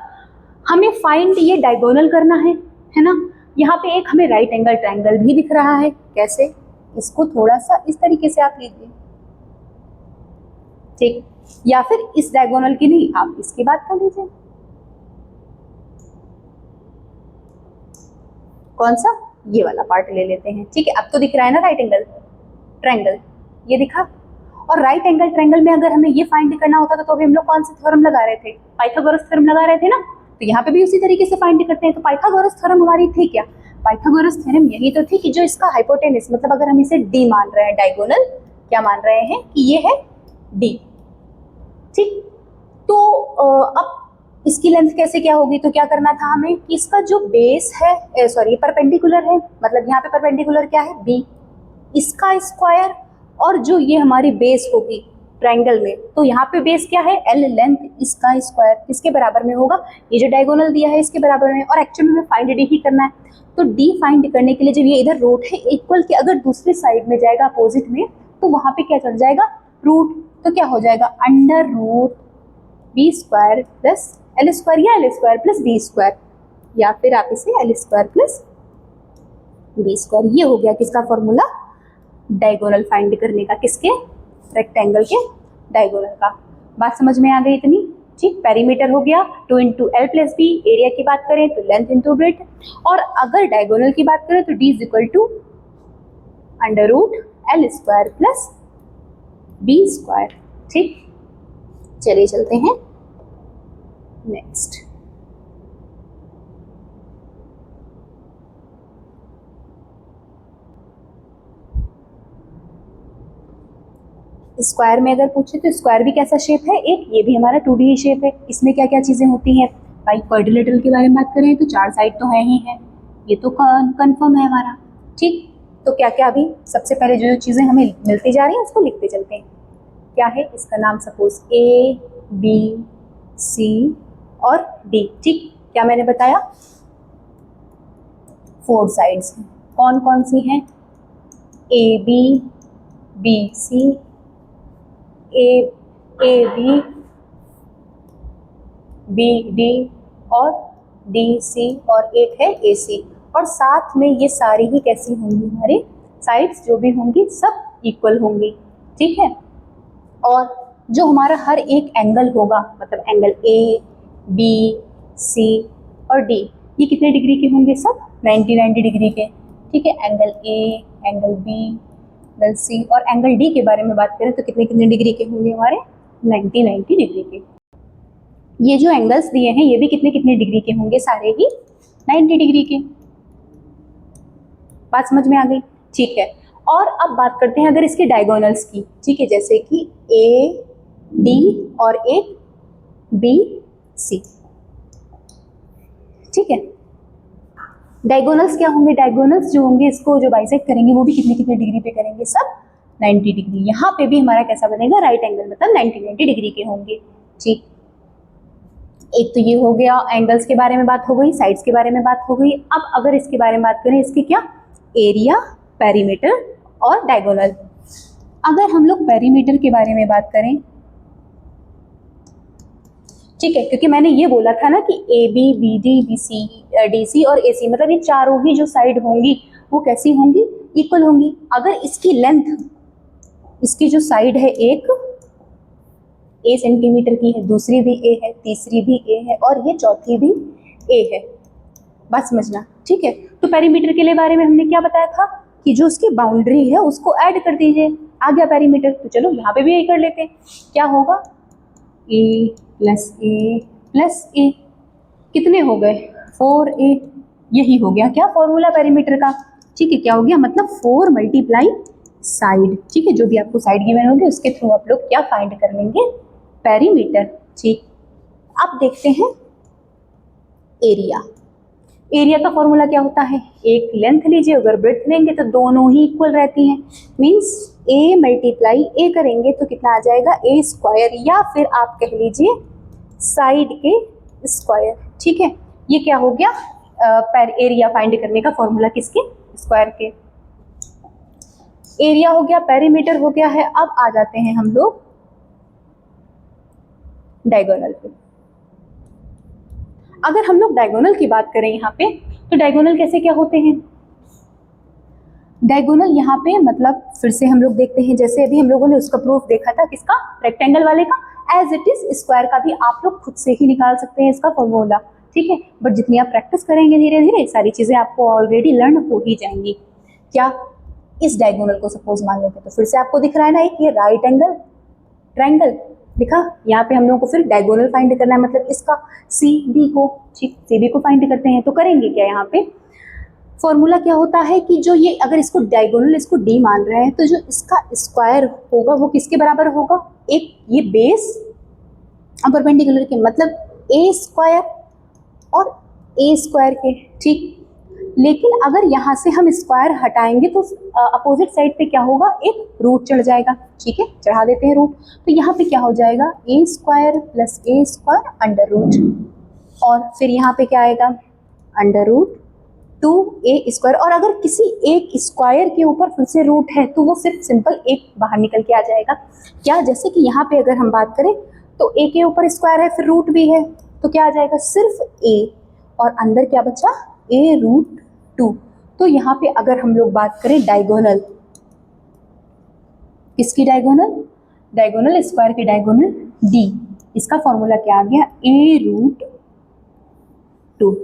हमें फाइंड ये डायगोनल करना है ना। यहाँ पे एक हमें राइट एंगल ट्रायंगल भी दिख रहा है, कैसे, इसको थोड़ा सा इस तरीके से आप लीजिए, ठीक। या फिर इस डायगोनल की नहीं, आप इसकी बात कर लीजिए, कौन सा, ये वाला पार्ट ले लेते हैं, ठीक है। अब तो दिख रहा है ना राइट एंगल ट्रायंगल, ये दिखा। और राइट एंगल ट्रायंगल में अगर हमें ये फाइंड करना होता तो अभी हम लोग कौन सा थ्योरम लगा रहे थे, पाइथागोरस थ्योरम लगा रहे थे ना। तो यहाँ पे भी उसी तरीके से फाइंड करते हैं। तो पाइथागोरस थ्योरम हमारी थी क्या, पाइथागोरस थ्योरम यही तो थी कि जो इसका हाइपोटेनस, मतलब अगर हम इसे डी मान रहे हैं, डायगोनल क्या मान रहे हैं कि ये है डी, ठीक। तो अब इसकी लेंथ कैसे क्या होगी, तो क्या करना था हमें कि इसका जो बेस है, सॉरी परपेंडिकुलर है, मतलब यहाँ पे परपेंडिकुलर क्या है बी, इसका स्क्वायर, और जो ये हमारी बेस होगी ट्रायंगल में, तो यहाँ पे बेस क्या है एल लेंथ, इसका स्क्वायर किसके बराबर में होगा, ये जो डायगोनल दिया है इसके बराबर में। और एक्चुअली में फाइंड डी ही करना है, तो डी फाइंड करने के लिए जब ये इधर रूट है इक्वल के अगर दूसरी साइड में जाएगा अपोजिट में, तो वहां पे क्या चढ़ जाएगा रूट, तो क्या हो जाएगा under root B square plus L square, या L square plus B square, या फिर आप इसे L square plus B square. ये हो गया किसका फॉर्मूला, डायगोनल फाइंड करने का, किसके, रेक्टेंगल के डायगोनल का। बात समझ में आ गई इतनी, ठीक। पेरीमीटर हो गया 2 into L plus B, area की बात करें तो लेंथ इंटू विड्थ, और अगर डायगोनल की बात करें तो D is equal to under root L square plus B square, ठीक। चलिए चलते हैं नेक्स्ट। स्क्वायर में अगर पूछे तो स्क्वायर भी कैसा शेप है, एक ये भी हमारा 2D शेप है। इसमें क्या क्या चीजें होती हैं, भाई क्वाड्रिलेटरल के बारे में बात करें तो 4 साइड तो है ही है, ये तो कंफर्म है हमारा, ठीक। तो क्या क्या अभी सबसे पहले जो जो चीजें हमें मिलती जा रही हैं उसको लिखते चलते हैं। क्या है, इसका नाम सपोज ए बी सी और डी, ठीक। क्या मैंने बताया 4 साइड्स हैं, कौन कौन सी हैं, A B C, A B D और डी सी, और एक है ए सी। और साथ में ये सारी ही कैसी होंगी, हमारे साइड्स जो भी होंगी सब इक्वल होंगी, ठीक है। और जो हमारा हर एक एंगल होगा, मतलब एंगल ए बी सी और डी, ये कितने डिग्री के होंगे, सब 90 डिग्री के, ठीक है। Angle A, angle B, angle C और एंगल डी के बारे में बात करें तो कितने कितने डिग्री के होंगे हमारे 90 डिग्री के। ये जो एंगल्स दिए हैं ये भी कितने कितने डिग्री के होंगे, सारे ही 90 डिग्री के। बात समझ में आ गई, ठीक है। और अब बात करते हैं अगर इसके डायगोनल्स की, ठीक है, जैसे कि ए डी और एक बी सी, ठीक है। डायगोनल्स क्या होंगे, डायगोनल्स जो होंगे इसको जो बाइसेक्ट करेंगे वो भी कितने कितने डिग्री पे करेंगे, सब 90 डिग्री। यहाँ पे भी हमारा कैसा बनेगा, राइट एंगल, मतलब 90 डिग्री के होंगे, ठीक। एक तो ये हो गया, एंगल्स के बारे में बात हो गई, साइड्स के बारे में बात हो गई। अब अगर इसके बारे में बात करें, इसके क्या, एरिया, पेरीमीटर और डायगोनल। अगर हम लोग पेरीमीटर के बारे में बात करें, ठीक है, क्योंकि मैंने ये बोला था ना कि A B B D B C D C और ए सी, मतलब ये चारों ही जो साइड होंगी वो कैसी होंगी, इक्वल होंगी। अगर इसकी लेंथ, इसकी जो साइड है एक ए सेंटीमीटर की है, दूसरी भी ए है, तीसरी भी ए है और ये चौथी भी ए है, बात समझना, ठीक है। तो पेरीमीटर के लिए बारे में हमने क्या बताया था कि जो उसकी बाउंड्री है उसको ऐड कर दीजिए, आ गया पेरीमीटर। तो चलो यहाँ पे भी यही कर लेते हैं, क्या होगा ए प्लस ए, कितने हो गए 4a, यही हो गया क्या फॉर्मूला पेरीमीटर का, ठीक है। क्या हो गया मतलब 4 मल्टीप्लाई साइड, ठीक है। जो भी आपको साइड गिवन होगी उसके थ्रू आप लोग क्या फाइंड कर लेंगे, पेरीमीटर, ठीक। अब देखते हैं एरिया। एरिया का फॉर्मूला क्या होता है, एक लेंथ लीजिए, अगर ब्रेड्थ लेंगे तो दोनों ही इक्वल रहती हैं, मीन्स ए मल्टीप्लाई ए करेंगे तो कितना आ जाएगा ए स्क्वायर, या फिर आप कह लीजिए साइड के स्क्वायर, ठीक है। ये क्या हो गया एरिया फाइंड करने का फॉर्मूला, किसके, स्क्वायर के। एरिया हो गया, पेरीमीटर हो गया है। अब आ जाते हैं हम लोग डायगोनल पे। अगर हम लोग डायगोनल की बात करें यहाँ पे, तो डायगोनल कैसे क्या होते हैं, डायगोनल यहाँ पे मतलब फिर से हम लोग देखते हैं, जैसे अभी हम लोगों ने उसका प्रूफ देखा था, किसका, रेक्टेंगल वाले का, एज इट इज स्क्वायर का भी आप लोग खुद से ही निकाल सकते हैं इसका फॉर्मूला, ठीक है। बट जितनी आप प्रैक्टिस करेंगे धीरे धीरे सारी चीजें आपको ऑलरेडी लर्न हो ही जाएंगी। क्या, इस डायगोनल को सपोज मान लेते हैं, तो फिर से आपको दिख रहा है ना एक ये राइट एंगल ट्रायंगल दिखा, यहाँ पे हम लोगों को फिर डायगोनल फाइंड करना है, मतलब इसका सी बी को, ठीक, सी बी को फाइंड करते हैं। तो करेंगे क्या, यहाँ पे फॉर्मूला क्या होता है कि जो ये अगर इसको डायगोनल इसको डी मान रहे हैं, तो जो इसका स्क्वायर होगा वो किसके बराबर होगा, एक ये बेस परपेंडिकुलर के, मतलब ए स्क्वायर और ए स्क्वायर के, ठीक। लेकिन अगर यहाँ से हम स्क्वायर हटाएंगे तो अपोजिट साइड पे क्या होगा, एक रूट चढ़ जाएगा, ठीक है, चढ़ा देते हैं रूट। तो यहाँ पे क्या हो जाएगा ए स्क्वायर प्लस ए स्क्वायर अंडर रूट, और फिर यहाँ पे क्या आएगा अंडर रूट 2a स्क्वायर। और अगर किसी एक स्क्वायर के ऊपर फिर से रूट है तो वो सिर्फ सिंपल एक बाहर निकल के आ जाएगा। क्या, जैसे कि यहाँ पे अगर हम बात करें तो a के ऊपर स्क्वायर है फिर रूट भी है, तो क्या आ जाएगा सिर्फ a, और अंदर क्या बचा a रूट 2। तो यहाँ पे अगर हम लोग बात करें डायगोनल, किसकी डायगोनल, डायगोनल स्क्वायर की डायगोनल d, इसका फॉर्मूला क्या आ गया a रूट 2।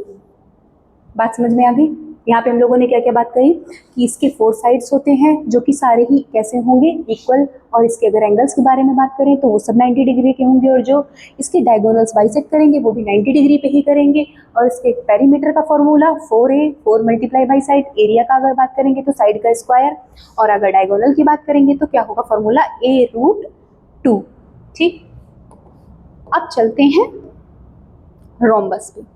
बात समझ में आ गई। यहाँ पे हम लोगों ने क्या क्या बात कही कि इसके 4 साइड्स होते हैं जो कि सारे ही कैसे होंगे, इक्वल, और इसके अगर एंगल्स के बारे में बात करें तो वो सब 90 डिग्री के होंगे, और जो इसके डायगोनल्स बाइसेक्ट करेंगे वो भी 90 डिग्री पे ही करेंगे। और इसके पेरीमीटर का formula 4a, 4 multiply by side, area का अगर बात करेंगे तो साइड का स्क्वायर, और अगर डायगोनल की बात करेंगे तो क्या होगा फॉर्मूला a रूट 2, ठीक। अब चलते हैं रोम्बस पे।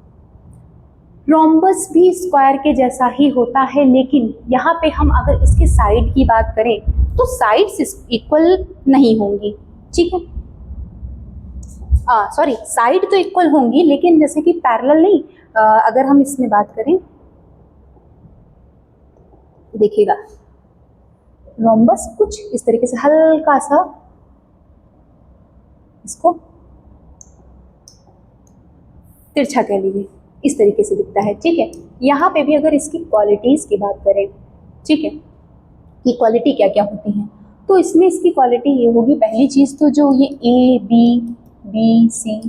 रोम्बस भी स्क्वायर के जैसा ही होता है, लेकिन यहाँ पे हम अगर इसके साइड की बात करें तो साइड्स इक्वल नहीं होंगी, ठीक है। सॉरी, साइड तो इक्वल होंगी लेकिन जैसे कि पैरेलल नहीं। अगर हम इसमें बात करें, देखिएगा रोम्बस कुछ इस तरीके से हल्का सा इसको तिरछा कह लीजिए, इस तरीके से दिखता है, ठीक है। यहाँ पे भी अगर इसकी क्वालिटीज की बात करें, ठीक है, कि क्वालिटी क्या क्या होती हैं, तो इसमें इसकी क्वालिटी ये होगी, पहली चीज तो जो ये ए बी सी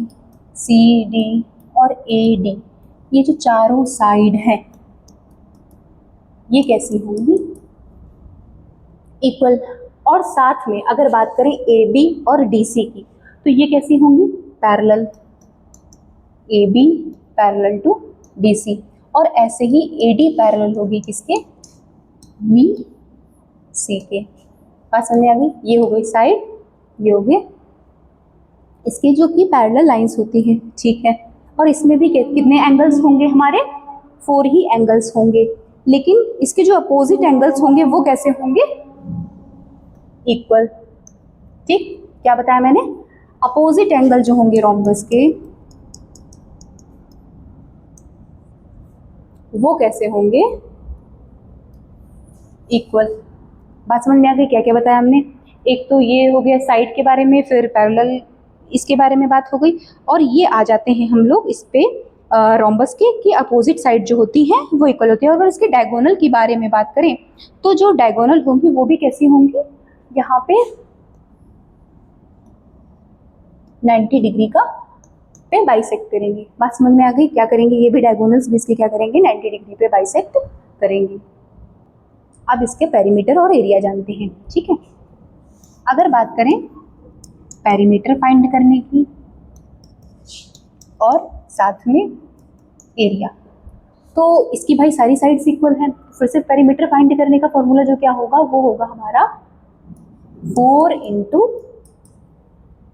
सी डी और ए डी, ये जो चारों साइड हैं ये कैसी होंगी, इक्वल। और साथ में अगर बात करें ए बी और डी सी की, तो ये कैसी होंगी, parallel, A B parallel to D C, और ऐसे ही ए डी पैरेलल होगी किसके, बी सी के। बात समझ आ गई। ये हो गई साइड, ये हो गए इसके जो कि पैरेलल लाइंस होती हैं, ठीक है। और इसमें भी कितने एंगल्स होंगे हमारे, 4 ही एंगल्स होंगे, लेकिन इसके जो अपोजिट एंगल्स होंगे वो कैसे होंगे, इक्वल, ठीक। क्या बताया मैंने, अपोजिट एंगल जो होंगे रोम्बस के वो कैसे होंगे, इक्वल। बात समझ में आ गई। क्या क्या बताया हमने, एक तो ये हो गया साइड के बारे में, फिर पैरेलल इसके बारे में बात हो गई, और ये आ जाते हैं हम लोग इस पे रोम्बस के कि अपोजिट साइड जो होती हैं वो इक्वल होती है। और अगर इसके डायगोनल की बारे में बात करें तो जो डायगोनल होंगी वो भी कैसी होंगी, यहाँ पे 90 डिग्री का पे बाइसेक्ट करेंगे। बात समझ में आ गई? क्या करेंगे, ये भी डायगोनल्स भी इसके क्या करेंगे 90 डिग्री पे बाइसेक्ट करेंगे। अब इसके पेरीमीटर और एरिया जानते हैं, ठीक है। अगर बात करें पेरीमीटर फाइंड करने की और साथ में एरिया, तो इसकी भाई सारी साइड्स इक्वल हैं, फिर से पेरीमीटर फाइंड करने का फॉर्मूला जो क्या होगा वो होगा हमारा 4 इंटू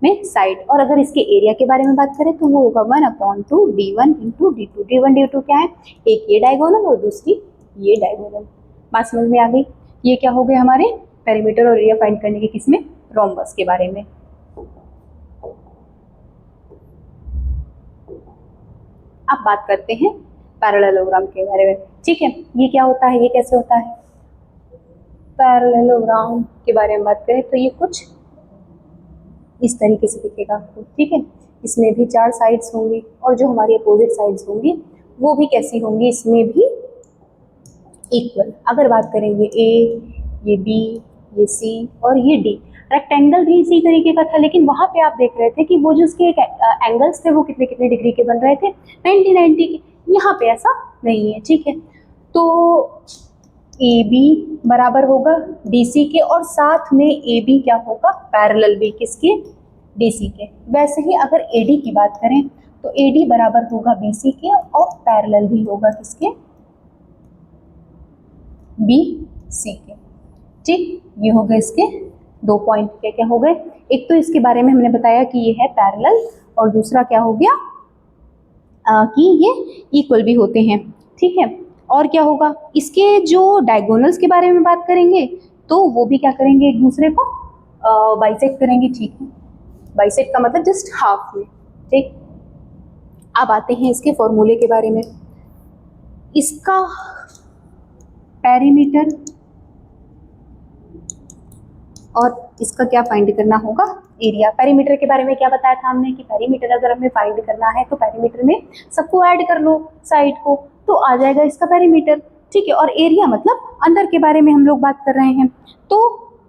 में साइड, और अगर इसके एरिया के बारे में बात करें तो वो होगा 1/2 d1 into d2। d1 d2 क्या है, एक ये डायगोनल और दूसरी ये डायगोनल। बात समझ में आ गई? ये क्या हो गए हमारे पेरीमीटर और एरिया फाइंड करने के किसमें, रोम्बस के बारे में। अब बात करते हैं पैरेललोग्राम के बारे में, ठीक है। ये क्या होता है, ये कैसे होता है, पैरेललोग्राम के बारे में बात करें तो ये कुछ इस तरीके से दिखेगा आपको, ठीक है। इसमें भी 4 साइड्स होंगी और जो हमारी अपोजिट साइड्स होंगी वो भी कैसी होंगी, इसमें भी इक्वल। अगर बात करेंगे ये बी, ये सी और ये डी, रेक्टेंगल भी इसी तरीके का था, लेकिन वहाँ पे आप देख रहे थे कि वो जो उसके एंगल्स थे वो कितने कितने डिग्री के बन रहे थे, 90 के। यहाँ पे ऐसा नहीं है, ठीक है। तो ए बी बराबर होगा डी सी के, और साथ में ए बी क्या होगा, पैरेलल भी किसके, डी सी के। वैसे ही अगर ए डी की बात करें तो ए डी बराबर होगा बी सी के, और पैरेलल भी होगा किसके, बी सी के, ठीक। ये हो गए इसके 2 पॉइंट, क्या क्या हो गए, एक तो इसके बारे में हमने बताया कि ये है पैरेलल, और दूसरा क्या हो गया कि ये इक्वल भी होते हैं, ठीक है। और क्या होगा, इसके जो डायगोनल्स के बारे में बात करेंगे तो वो भी क्या करेंगे, एक दूसरे को बाइसेक्ट करेंगे, ठीक है। बाइसेक्ट का मतलब जस्ट हाफ में, ठीक। अब आते हैं इसके फॉर्मूले के बारे में। इसका पेरीमीटर और इसका क्या फाइंड करना होगा, एरिया। पेरीमीटर के बारे में क्या बताया था हमने कि पेरीमीटर अगर हमें फाइंड करना है तो पेरीमीटर में सबको ऐड कर लो साइड को, तो आ जाएगा इसका पेरीमीटर, ठीक है। और एरिया मतलब अंदर के बारे में हम लोग बात कर रहे हैं, तो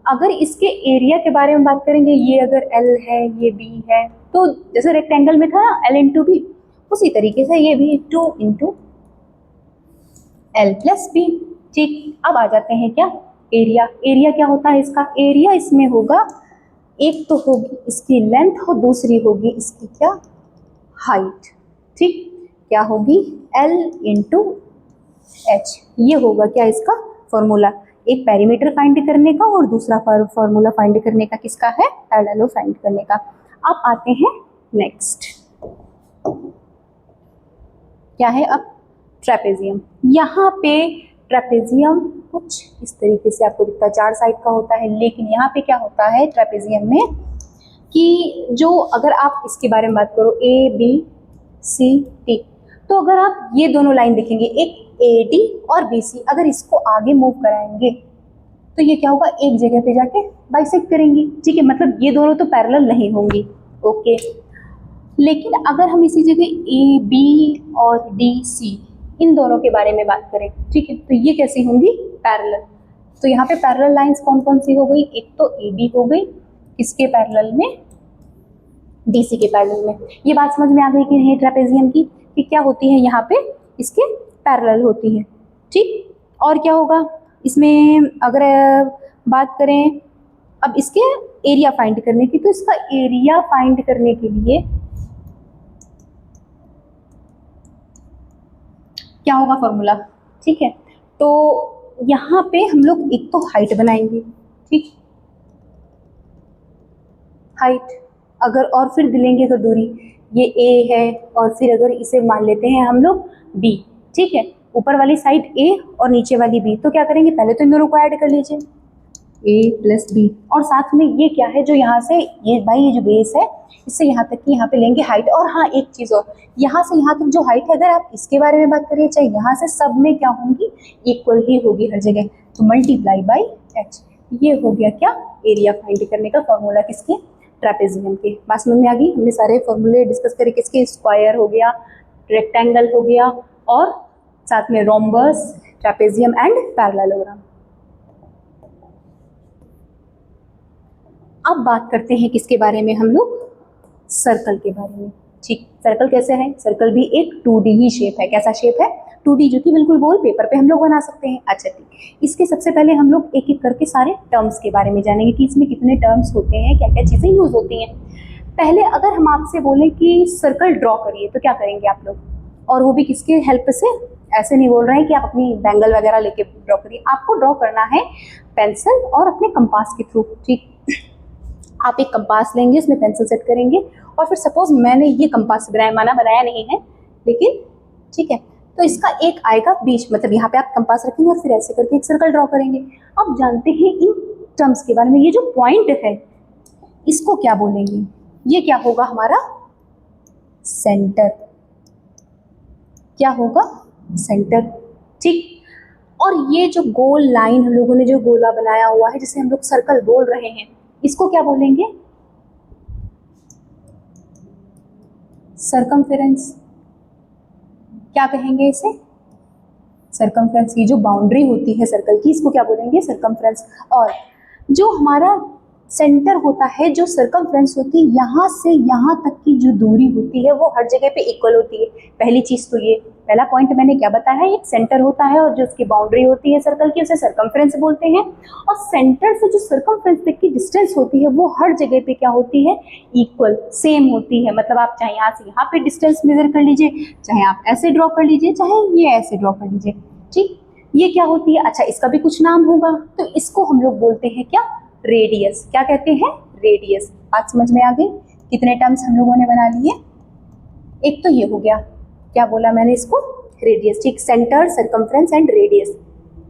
अगर इसके एरिया के बारे में बात करेंगे, ये अगर L है ये B है, तो जैसे रेक्टेंगल में था ना L इंटू बी, उसी तरीके से ये भी 2 इंटू L प्लस बी, ठीक। अब आ जाते हैं क्या, एरिया। एरिया क्या होता है इसका, एरिया इसमें होगा, एक तो होगी इसकी लेंथ और दूसरी होगी इसकी क्या, हाइट, ठीक। क्या होगी, L इंटू एच। ये होगा क्या इसका फॉर्मूला, एक पेरीमीटर फाइंड करने का और दूसरा फॉर्मूला फाइंड करने का किसका है, पैरेलल फाइंड करने का। अब आते हैं नेक्स्ट, क्या है अब, ट्रेपेजियम। यहाँ पे ट्रेपेजियम कुछ इस तरीके से आपको दिखता है, 4 साइड का होता है, लेकिन यहाँ पे क्या होता है ट्रेपेजियम में कि जो अगर आप इसके बारे में बात करो ए बी सी टी, तो अगर आप ये दोनों लाइन देखेंगे, एक ए डी और बी सी, अगर इसको आगे मूव कराएंगे तो ये क्या होगा, एक जगह पे जाके बाइसेक्ट करेंगी, ठीक है। मतलब ये दोनों तो पैरेलल नहीं होंगी, ओके। लेकिन अगर हम इसी जगह ए बी और डी सी इन दोनों के बारे में बात करें, ठीक है, तो ये कैसी होंगी, पैरेलल। तो यहाँ पे पैरेलल लाइंस कौन कौन सी हो गई, एक तो ए बी हो गई, इसके पैरेलल में डी सी के पैरेलल में। ये बात समझ में आ गई कि नहीं ट्रेपेजियम की, कि क्या होती है यहाँ पे इसके पैरेलल होती है, ठीक। और क्या होगा इसमें, अगर बात करें अब इसके एरिया फाइंड करने की, तो इसका एरिया फाइंड करने के लिए क्या होगा फॉर्मूला, ठीक है। तो यहाँ पे हम लोग एक तो हाइट बनाएंगे, ठीक, हाइट, अगर और फिर दिलेंगे अगर दूरी, ये ए है और फिर अगर इसे मान लेते हैं हम लोग बी, ठीक है, ऊपर वाली साइड ए और नीचे वाली बी, तो क्या करेंगे, पहले तो इन दोनों को ऐड कर लीजिए, ए प्लस बी, और साथ में ये क्या है जो यहाँ से ये भाई ये जो बेस है इससे यहाँ तक की यहाँ पे लेंगे हाइट। और हाँ एक चीज़ और, यहाँ से यहाँ तक जो हाइट है अगर आप इसके बारे में बात करिए चाहे यहाँ से, सब में क्या होंगी, इक्वल ही होगी हर जगह, तो मल्टीप्लाई बाई एच। ये हो गया क्या, एरिया फाइंड करने का फॉर्मूला किसके, ट्रेपेजियम के। बात समझ में आ गई, हमने सारे फॉर्मूले डिस्कस करे, किसके, स्क्वायर हो गया, रेक्टेंगल हो गया, और साथ में रोम्बस, ट्रेपेजियम एंड पैरेललोग्राम। अब बात करते हैं किसके बारे में हम लोग, सर्कल के बारे में, ठीक, सर्कल कैसे है? सर्कल भी एक 2D ही शेप है। कैसा शेप है? 2D, जो कि बिल्कुल गोल पेपर पे हम लोग बना सकते हैं। अच्छा ठीक, इसके सबसे पहले हम लोग एक एक करके सारे टर्म्स के बारे में जानेंगे कि इसमें कितने टर्म्स होते हैं, क्या क्या चीज़ें यूज होती हैं। पहले अगर हम आपसे बोलें कि सर्कल ड्रॉ करिए तो क्या करेंगे आप लोग? और वो भी किसके हेल्प से? ऐसे नहीं बोल रहे हैं कि आप अपनी बैंगल वगैरह लेके ड्रॉ करिए, आपको ड्रॉ करना है पेंसिल और अपने कंपास के थ्रू। ठीक, आप एक कंपास लेंगे, उसमें पेंसिल सेट करेंगे और फिर सपोज मैंने ये कंपास बनाया, माना बनाया नहीं है लेकिन ठीक है, तो इसका एक आएगा बीच, मतलब यहाँ पे आप कंपास रखेंगे और फिर ऐसे करके एक सर्कल ड्रॉ करेंगे। अब जानते हैं इन टर्म्स के बारे में। ये जो पॉइंट है इसको क्या बोलेंगे? ये क्या होगा? हमारा सेंटर। क्या होगा? सेंटर। ठीक, और ये जो गोल लाइन हम लोगों ने जो गोला बनाया हुआ है जिसे हम लोग सर्कल बोल रहे हैं, इसको क्या बोलेंगे? सर्कमफेरेंस। क्या कहेंगे इसे? सर्कमफ्रेंस। की जो बाउंड्री होती है सर्कल की, इसको क्या बोलेंगे? सर्कमफ्रेंस। और जो हमारा सेंटर होता है, जो सर्कमफ्रेंस होती है, यहाँ से यहाँ तक की जो दूरी होती है वो हर जगह पे इक्वल होती है। पहली चीज तो ये, पहला पॉइंट मैंने क्या बताया है, एक सेंटर होता है और जो उसकी बाउंड्री होती है सर्कल की उसे सर्कमफ्रेंस बोलते हैं। और सेंटर से जो सर्कमफ्रेंस तक की डिस्टेंस होती है वो हर जगह पे क्या होती है? इक्वल, सेम होती है। मतलब आप चाहे यहाँ से यहाँ पे डिस्टेंस मेजर कर लीजिए, चाहे आप ऐसे ड्रॉ कर लीजिए, चाहे ये ऐसे ड्रॉ कर लीजिए। ठीक, ये क्या होती है? अच्छा, इसका भी कुछ नाम होगा, तो इसको हम लोग बोलते हैं क्या? रेडियस। क्या कहते हैं? रेडियस। बात समझ में आ गई? कितने टर्म्स हम लोगों ने बना लिए? एक तो ये हो गया, क्या बोला मैंने इसको? रेडियस। ठीक, सेंटर, सर्कमफ्रेंस एंड रेडियस।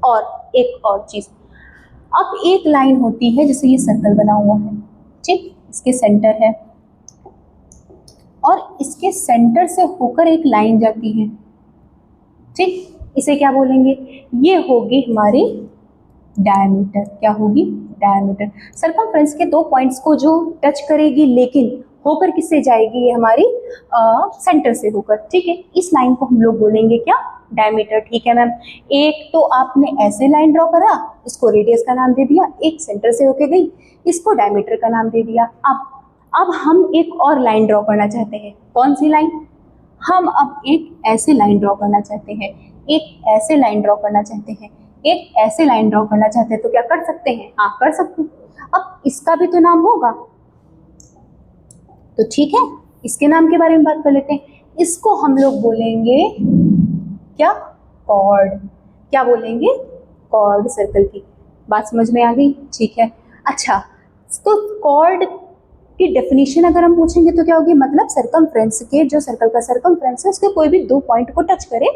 और एक और चीज, अब एक लाइन होती है जैसे ये सर्कल बना हुआ है, ठीक, इसके सेंटर है और इसके सेंटर से होकर एक लाइन जाती है। ठीक, इसे क्या बोलेंगे? ये होगी हमारी डायमीटर। क्या होगी? डायमीटर। सर्कमफ्रेंस के दो पॉइंट्स को जो टच करेगी, लेकिन होकर किससे जाएगी? ये हमारी सेंटर से होकर। ठीक है, इस लाइन को हम लोग बोलेंगे क्या? डायमीटर। ठीक है मैम, एक तो आपने ऐसे लाइन ड्रॉ करा, इसको रेडियस का नाम दे दिया, एक सेंटर से होके गई, इसको डायमीटर का नाम दे दिया। अब हम एक और लाइन ड्रॉ करना चाहते हैं। कौन सी लाइन? हम अब एक ऐसे लाइन ड्रॉ करना चाहते हैं, एक ऐसे लाइन ड्रॉ करना चाहते हैं, एक ऐसे लाइन ड्रॉ करना चाहते हैं, तो क्या कर सकते हैं? हाँ, कर सकते हैं। अब इसका भी तो नाम होगा, तो ठीक है, इसके नाम के बारे में बात कर लेते हैं। इसको हम लोग बोलेंगे क्या? कॉर्ड। क्या बोलेंगे? कॉर्ड। सर्कल की बात समझ में आ गई? ठीक है। अच्छा, तो कॉर्ड की डेफिनेशन अगर हम पूछेंगे तो क्या होगी? मतलब सर्कमफ्रेंस के, जो सर्कल का सर्कमफ्रेंस है उसके कोई भी दो पॉइंट को टच करे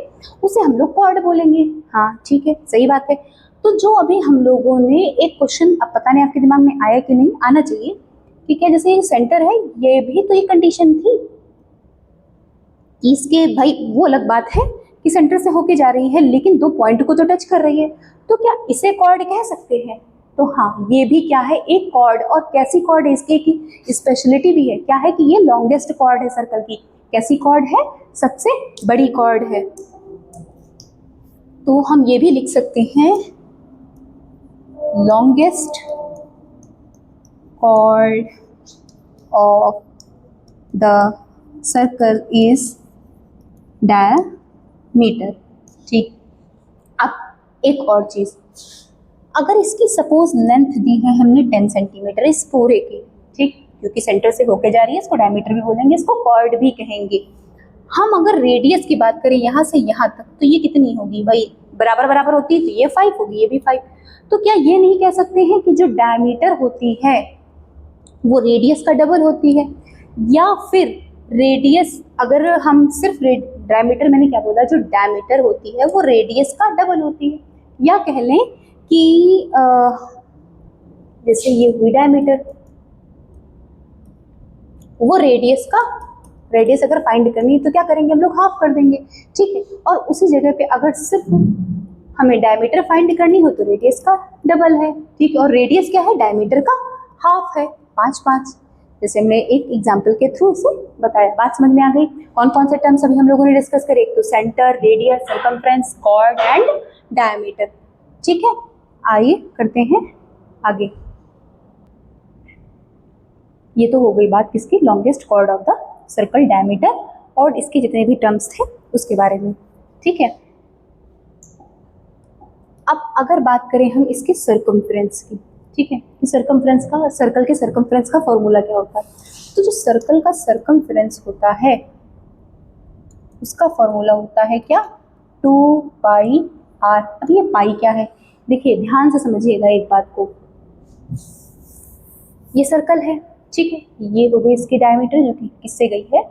उसे हम लोग कॉर्ड बोलेंगे। हाँ ठीक है, सही बात है। तो जो अभी हम लोगों ने एक क्वेश्चन, अब पता नहीं आपके दिमाग में आया कि नहीं, आना चाहिए। ठीक है, जैसे ये सेंटर है, ये भी तो एक कंडीशन थी इसके, भाई वो अलग बात है कि सेंटर से होके जा रही है लेकिन दो पॉइंट को तो टच कर रही है, तो क्या इसे कॉर्ड कह सकते हैं? तो हाँ, ये भी क्या है? एक कॉर्ड। और कैसी कॉर्ड है इसकी? की स्पेशलिटी भी है, क्या है कि ये लॉन्गेस्ट कॉर्ड है सर्कल की। कैसी कॉर्ड है? सबसे बड़ी कॉर्ड है। तो हम ये भी लिख सकते हैं, longest chord of the circle is diameter. ठीक, अब एक और चीज, अगर इसकी सपोज लेंथ दी है हमने 10 सेंटीमीटर इस पूरे की, ठीक, क्योंकि सेंटर से होके जा रही है, इसको डायमीटर भी बोलेंगे, इसको कॉर्ड भी कहेंगे। हम अगर रेडियस की बात करें यहाँ से यहाँ तक, तो ये कितनी होगी भाई? बराबर बराबर होती है, तो ये 5 होगी, ये भी 5। तो क्या ये नहीं कह सकते हैं कि जो डायमीटर होती है वो रेडियस का डबल होती है? या फिर रेडियस, अगर हम सिर्फ डायमीटर, मैंने क्या बोला, जो डायमीटर होती है वो रेडियस का डबल होती है। या कह लें कि जैसे ये हुई डायमीटर, वो रेडियस का, रेडियस अगर फाइंड करनी है तो क्या करेंगे हम लोग? हाफ कर देंगे। ठीक है, और उसी जगह पे अगर सिर्फ हमें डायमीटर फाइंड करनी हो तो रेडियस का डबल है। ठीक है, और रेडियस क्या है? डायमीटर का हाफ है, 5 5। जैसे हमने एक एग्जाम्पल के थ्रू इसे बताया। बात समझ में आ गई? कौन कौन से टर्म्स अभी हम लोगों ने डिस्कस करे? एक तो centre, radius, circumference, chord and diameter. ठीक है, आइए करते हैं आगे। ये तो हो गई बात किसकी? Longest chord of the circle diameter और इसके जितने भी टर्म्स थे उसके बारे में, ठीक है। अब अगर बात करें हम इसके सर्कमफ्रेंस की, ठीक है, कि सर्कमफ्रेंस का, सर्कल के सर्कमफ्रेंस का फॉर्मूला क्या होता है। तो जो सर्कल का सर्कमफ्रेंस होता है उसका फॉर्मूला होता है क्या, 2πr। अब ये पाई क्या है, देखिए ध्यान से समझिएगा एक बात को। ये सर्कल है, ठीक है, ये हो गई इसकी डायमीटर जो कि किससे गई है,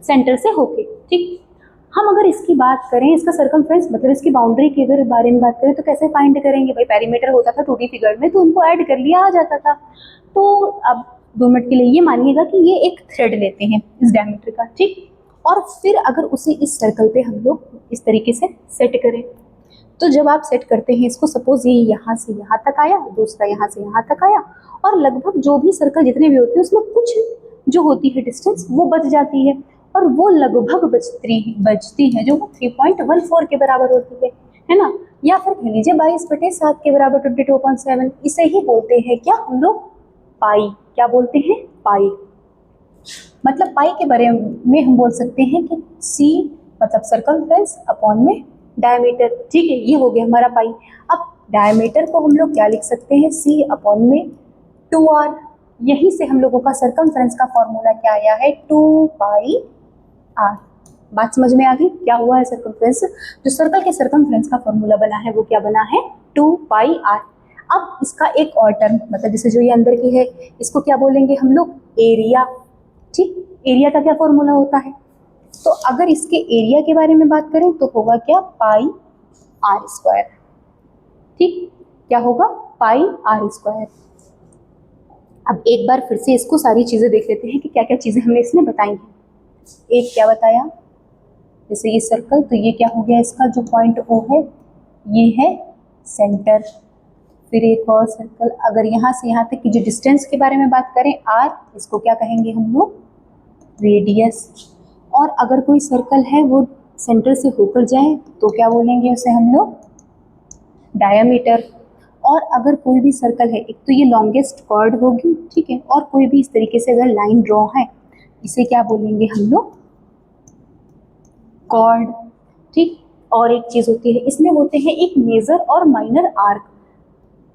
सेंटर से होके, ठीक। हम अगर इसकी बात करें, इसका सर्कमफ्रेंस मतलब इसकी बाउंड्री के अगर बारे में बात करें तो कैसे फाइंड करेंगे भाई, पेरीमीटर होता था 2D फिगर में तो उनको ऐड कर लिया आ जाता था। तो अब 2 मिनट के लिए ये मानिएगा कि ये एक थ्रेड लेते हैं इस डायमीटर का, ठीक, और फिर अगर उसे इस सर्कल पे हम लोग इस तरीके से सेट करें, तो जब आप सेट करते हैं इसको, सपोज ये यहाँ से यहाँ तक आया, दूसरा यहाँ से यहाँ तक आया, और लगभग जो भी सर्कल जितने भी होते हैं उसमें कुछ जो होती है डिस्टेंस वो बच जाती है, और वो लगभग बचती है जो 3.14 के बराबर होती है ना, या फिर कह लीजिए 22/7 के बराबर 22.7। इसे ही बोलते हैं क्या हम लोग, पाई। क्या बोलते हैं, पाई। मतलब पाई के बारे में हम बोल सकते हैं कि सी मतलब सर्कमफ्रेंस अपॉन में डायमीटर, ठीक है, ये हो गया हमारा पाई। अब डायमीटर को हम लोग क्या लिख सकते हैं, सी अपॉन में 2r। यहीं से हम लोगों का सर्कमफ्रेंस का फॉर्मूला क्या आया है, 2πr। बात समझ में आ गई, क्या हुआ है सर्कमफ्रेंस, जो सर्कल के सर्कमफ्रेंस का फॉर्मूला बना है वो क्या बना है, 2πr। अब इसका एक और टर्म, मतलब जैसे जो ये अंदर की है इसको क्या बोलेंगे हम लोग, एरिया, ठीक। एरिया का क्या फॉर्मूला होता है, तो अगर इसके एरिया के बारे में बात करें तो होगा क्या, πr², ठीक, क्या होगा, πr²। अब एक बार फिर से इसको सारी चीजें देख लेते हैं कि क्या क्या चीजें हमने इसमें बताई हैं। एक क्या बताया, जैसे ये सर्कल, तो ये क्या हो गया, इसका जो पॉइंट O है ये है सेंटर। फिर एक और सर्कल, अगर यहाँ से यहाँ तक की जो डिस्टेंस के बारे में बात करें r, इसको क्या कहेंगे हम लोग, रेडियस। और अगर कोई सर्कल है वो सेंटर से होकर जाए तो क्या बोलेंगे उसे हम लोग, डायमीटर। और अगर कोई भी सर्कल है, एक तो ये लॉन्गेस्ट कॉर्ड होगी, ठीक है, और कोई भी इस तरीके से अगर लाइन ड्रॉ है इसे क्या बोलेंगे हम लोग, कॉर्ड, ठीक। और एक चीज होती है इसमें, होते हैं एक मेजर और माइनर आर्क,